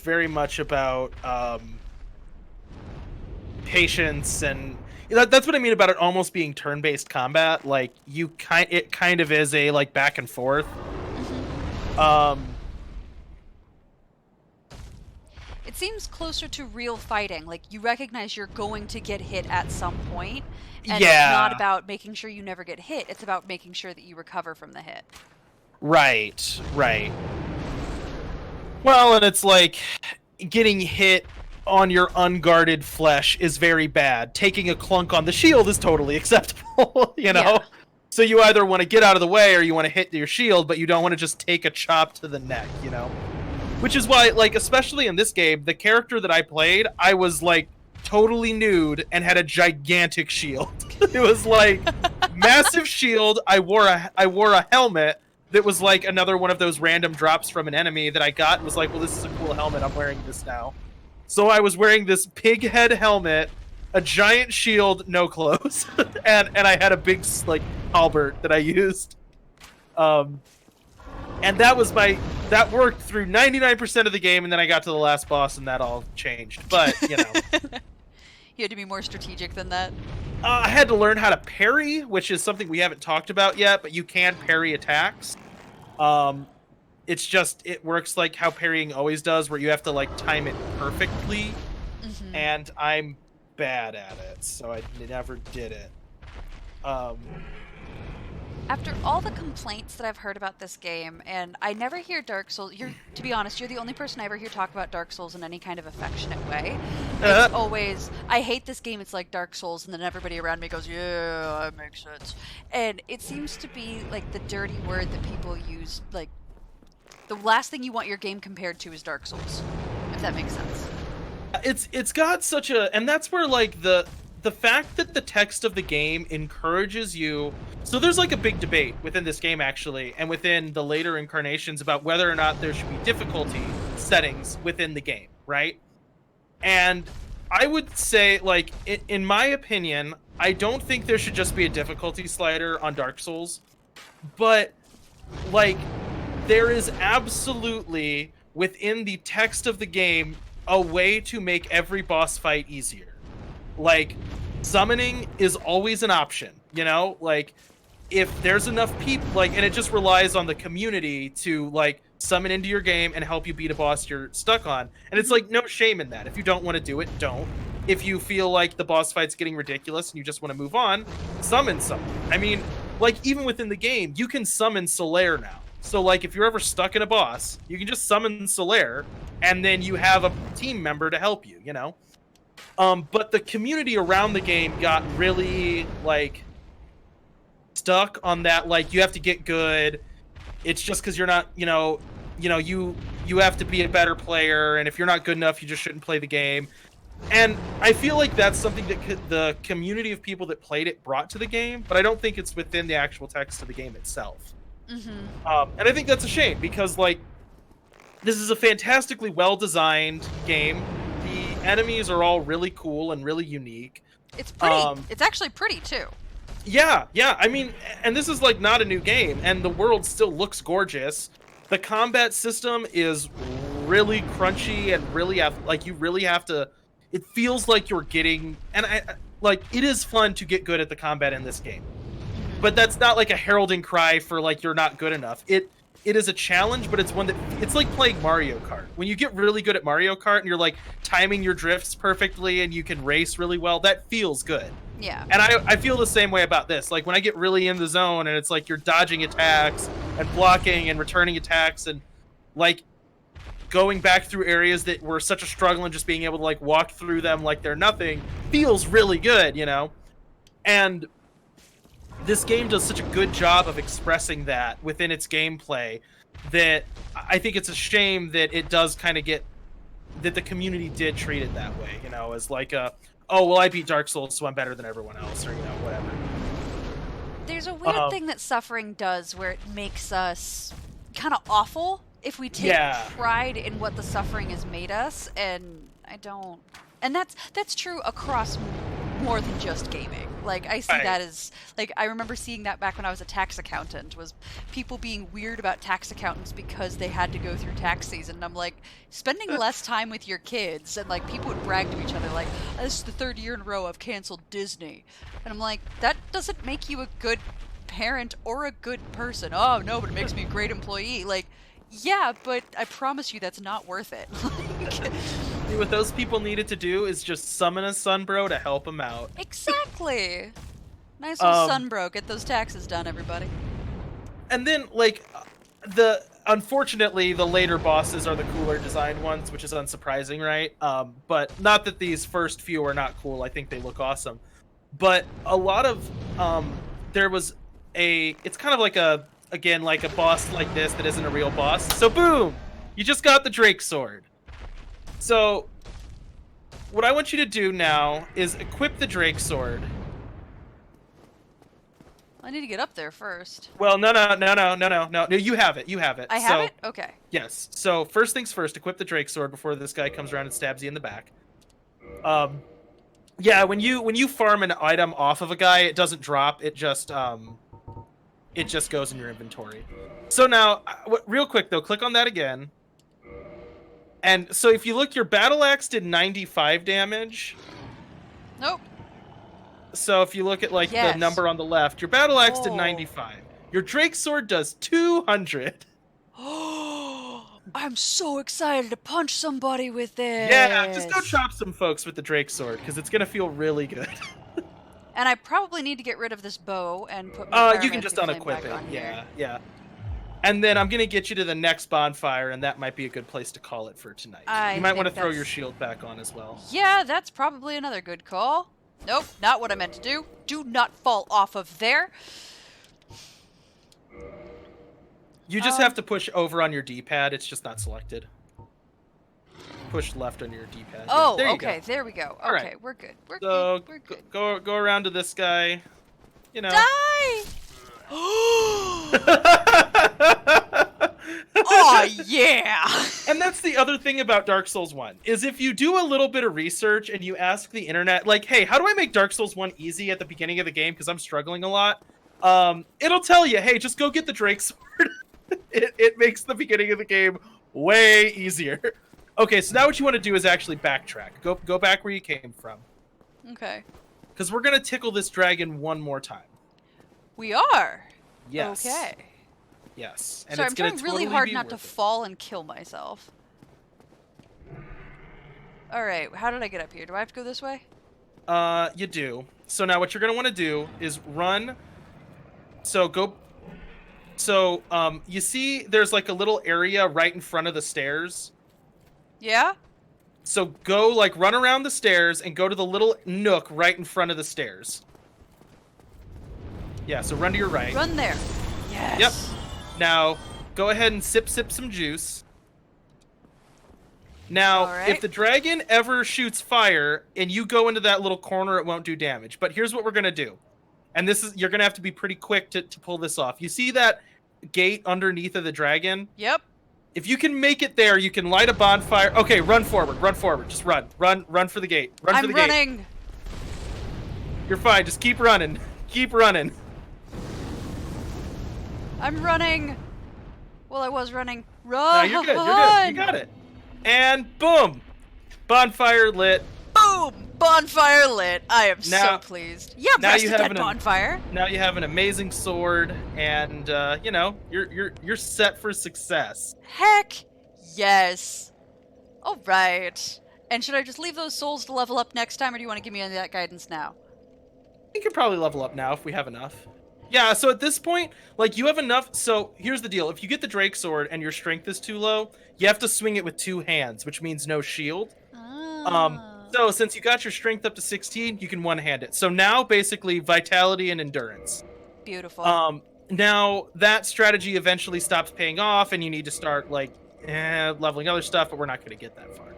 very much about patience, and that's what I mean about it almost being turn-based combat. Like it kind of is a back and forth. Mm-hmm. It seems closer to real fighting. Like, you recognize you're going to get hit at some point, and yeah. It's not about making sure you never get hit. It's about making sure that you recover from the hit. Right. Well, and it's like getting hit on your unguarded flesh is very bad. Taking a clunk on the shield is totally acceptable, Yeah. So you either want to get out of the way or you want to hit your shield, but you don't want to just take a chop to the neck, Which is why, especially in this game, the character that I played, I was, totally nude and had a gigantic shield. It was, massive shield. I wore a helmet that was, another one of those random drops from an enemy that I got and was like, well, this is a cool helmet. I'm wearing this now. So I was wearing this pig head helmet, a giant shield, no clothes, and I had a big, halberd that I used. And that worked through 99% of the game, and then I got to the last boss, and that all changed. But, You had to be more strategic than that. I had to learn how to parry, which is something we haven't talked about yet, but you can parry attacks. It's just, it works like how parrying always does, where you have to, time it perfectly. Mm-hmm. And I'm bad at it, so I never did it. After all the complaints that I've heard about this game, and I never hear Dark Souls, to be honest, you're the only person I ever hear talk about Dark Souls in any kind of affectionate way. It's always, I hate this game, it's like Dark Souls, and then everybody around me goes, yeah, that makes sense. And it seems to be, the dirty word that people use, the last thing you want your game compared to is Dark Souls, if that makes sense. It's got such a, and that's where, the fact that the text of the game encourages you... So there's a big debate within this game, actually, and within the later incarnations about whether or not there should be difficulty settings within the game, right? And I would say, in my opinion, I don't think there should just be a difficulty slider on Dark Souls. But, there is absolutely, within the text of the game, a way to make every boss fight easier. Summoning is always an option, if there's enough people, and it just relies on the community to, summon into your game and help you beat a boss you're stuck on. And it's, no shame in that. If you don't want to do it, don't. if you feel like the boss fight's getting ridiculous and you just want to move on, summon someone. I mean, like, even within the game, you can summon Solaire now. So, like, if you're ever stuck in a boss, you can just summon Solaire, and then you have a team member to help you, you know? But the community around the game got really, like, stuck on that, like, you have to get good. It's just because you're not, you have to be a better player, and if you're not good enough, you just shouldn't play the game. And I feel like that's something that the community of people that played it brought to the game, but I don't think it's within the actual text of the game itself. And I think that's a shame, because, like, this is a fantastically well-designed game. The enemies are all really cool and really unique. It's pretty. It's actually pretty, too. Yeah. I mean, and this is, like, not a new game, and the world still looks gorgeous. The combat system is really crunchy and really, like, you really have to... It feels like you're getting... And, it is fun to get good at the combat in this game. But that's not, like, a heralding cry for, like, you're not good enough. It is a challenge, but it's one that... It's like playing Mario Kart. When you get really good at Mario Kart and you're, like, timing your drifts perfectly and you can race really well, that feels good. Yeah. And I feel the same way about this. Like, when I get really in the zone and it's like you're dodging attacks and blocking and returning attacks and, like, going back through areas that were such a struggle and just being able to, like, walk through them like they're nothing feels really good, you know? And this game does such a good job of expressing that within its gameplay that I think it's a shame that it does kind of get... that the community did treat it that way, you know, as like a... oh, well, I beat Dark Souls, so I'm better than everyone else, or, you know, whatever. There's a weird thing that suffering does where it makes us kind of awful if we take pride in what the suffering has made us, and I don't... And that's true across more than just gaming. Like, I see that as... Like, I remember seeing that back when I was a tax accountant, was people being weird about tax accountants because they had to go through tax season. And I'm like, spending less time with your kids, and, like, people would brag to each other, like, this is the 3rd year in a row I've canceled Disney. And I'm like, that doesn't make you a good parent or a good person. Oh, no, but it makes me a great employee. Like, yeah, but I promise you that's not worth it. See, what those people needed to do is just summon a Sunbro to help them out. Exactly. Nice little Sunbro. Get those taxes done, everybody. And then, like, unfortunately, the later bosses are the cooler designed ones, which is unsurprising, right? But not that these first few are not cool. I think they look awesome. But a lot of, there was it's kind of like again, like a boss like this that isn't a real boss. So boom! You just got the Drake Sword. So, what I want you to do now is equip the Drake Sword. I need to get up there first. Well, no, you have it, I have it? Okay. Yes, so first things first, equip the Drake Sword before this guy comes around and stabs you in the back. Yeah, when you farm an item off of a guy, it doesn't drop, it just goes in your inventory. So now, real quick though, click on that again. And so if you look, your battle axe did 95 damage. Nope. So if you look at, like, the number on the left, your battle axe did 95. Your Drake Sword does 200. I'm so excited to punch somebody with it. Yeah, just go chop some folks with the Drake Sword, because it's going to feel really good. And I probably need to get rid of this bow and put my you can just unequip it. Yeah. And then I'm going to get you to the next bonfire, and that might be a good place to call it for tonight. You might want to throw your shield back on as well. Yeah, that's probably another good call. Nope, not what I meant to do. Do not fall off of there. You just have to push over on your D-pad. It's just not selected. Push left on your D-pad. Oh, there you okay, go. there we go. All Okay, right. we're good. We're good. Go around to this guy. You know. Die! Oh, yeah! And that's the other thing about Dark Souls 1, is if you do a little bit of research and you ask the internet, like, hey, how do I make Dark Souls 1 easy at the beginning of the game because I'm struggling a lot? It'll tell you, hey, just go get the Drake Sword. It makes the beginning of the game way easier. Okay, so now what you want to do is actually backtrack. Go back where you came from. Okay. Because we're going to tickle this dragon one more time. We are? Yes. Okay. Yes. And Sorry, it's I'm trying gonna really totally hard be not to worth it. fall and kill myself. Alright, how did I get up here? Do I have to go this way? You do. So now what you're gonna want to do is run. So go. So you see, there's like a little area right in front of the stairs. Yeah? So go like run around the stairs and go to the little nook right in front of the stairs. Yeah. So run to your right. Run there. Yes. Yep. Now go ahead and sip some juice. Now, Alright. if the dragon ever shoots fire and you go into that little corner, it won't do damage. But here's what we're gonna do. And this is, you're gonna have to be pretty quick to pull this off. You see that gate underneath of the dragon? Yep. If you can make it there, you can light a bonfire. Okay, run forward, just run for the gate. Run for the gate. I'm running. You're fine, just keep running. Keep running. I'm running. Well, I was running. Run. No, you're good, you got it. And boom! Bonfire lit. Boom! Bonfire lit. I am Now- so pleased. Yeah, now press you the have dead an- bonfire. Now you have an amazing sword, and you know, you're set for success. Heck yes. All right. And should I just leave those souls to level up next time, or do you want to give me any of that guidance now? You can probably level up now if we have enough. Yeah, so at this point, like, you have enough. So here's the deal. If you get the Drake sword and your strength is too low, you have to swing it with 2 hands, which means no shield. So since you got your strength up to 16, you can one-hand it. So now, basically, vitality and endurance. Beautiful. Now, that strategy eventually stops paying off, and you need to start, like, leveling other stuff, but we're not going to get that far.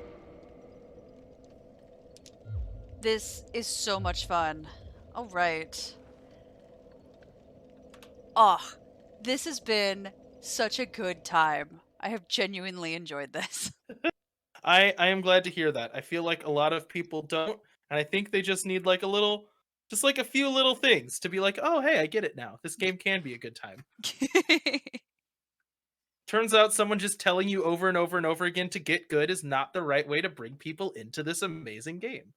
This is so much fun. All right. Oh, this has been such a good time. I have genuinely enjoyed this. I am glad to hear that. I feel like a lot of people don't, and I think they just need like a few little things to be like, oh, hey, I get it now. This game can be a good time. Turns out someone just telling you over and over and over again to get good is not the right way to bring people into this amazing game.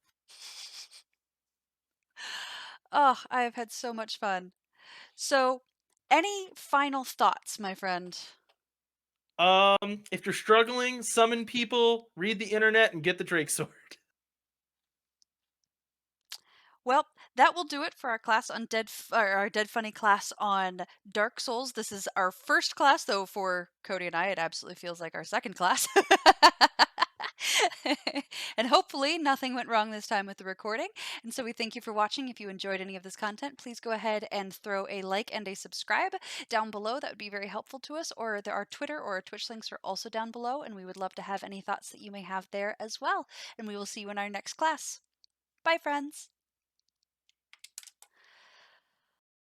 Oh, I have had so much fun. So, any final thoughts, my friend? If you're struggling, summon people, read the internet, and get the Drake sword. Well, that will do it for our class on our Dead Funny class on Dark Souls. This is our first class, though for Cody and I, it absolutely feels like our second class. And hopefully nothing went wrong this time with the recording. And so we thank you for watching. If you enjoyed any of this content, please go ahead and throw a like and a subscribe down below. That would be very helpful to us. Or our Twitter or our Twitch links are also down below, and we would love to have any thoughts that you may have there as well. And we will see you in our next class. Bye, friends.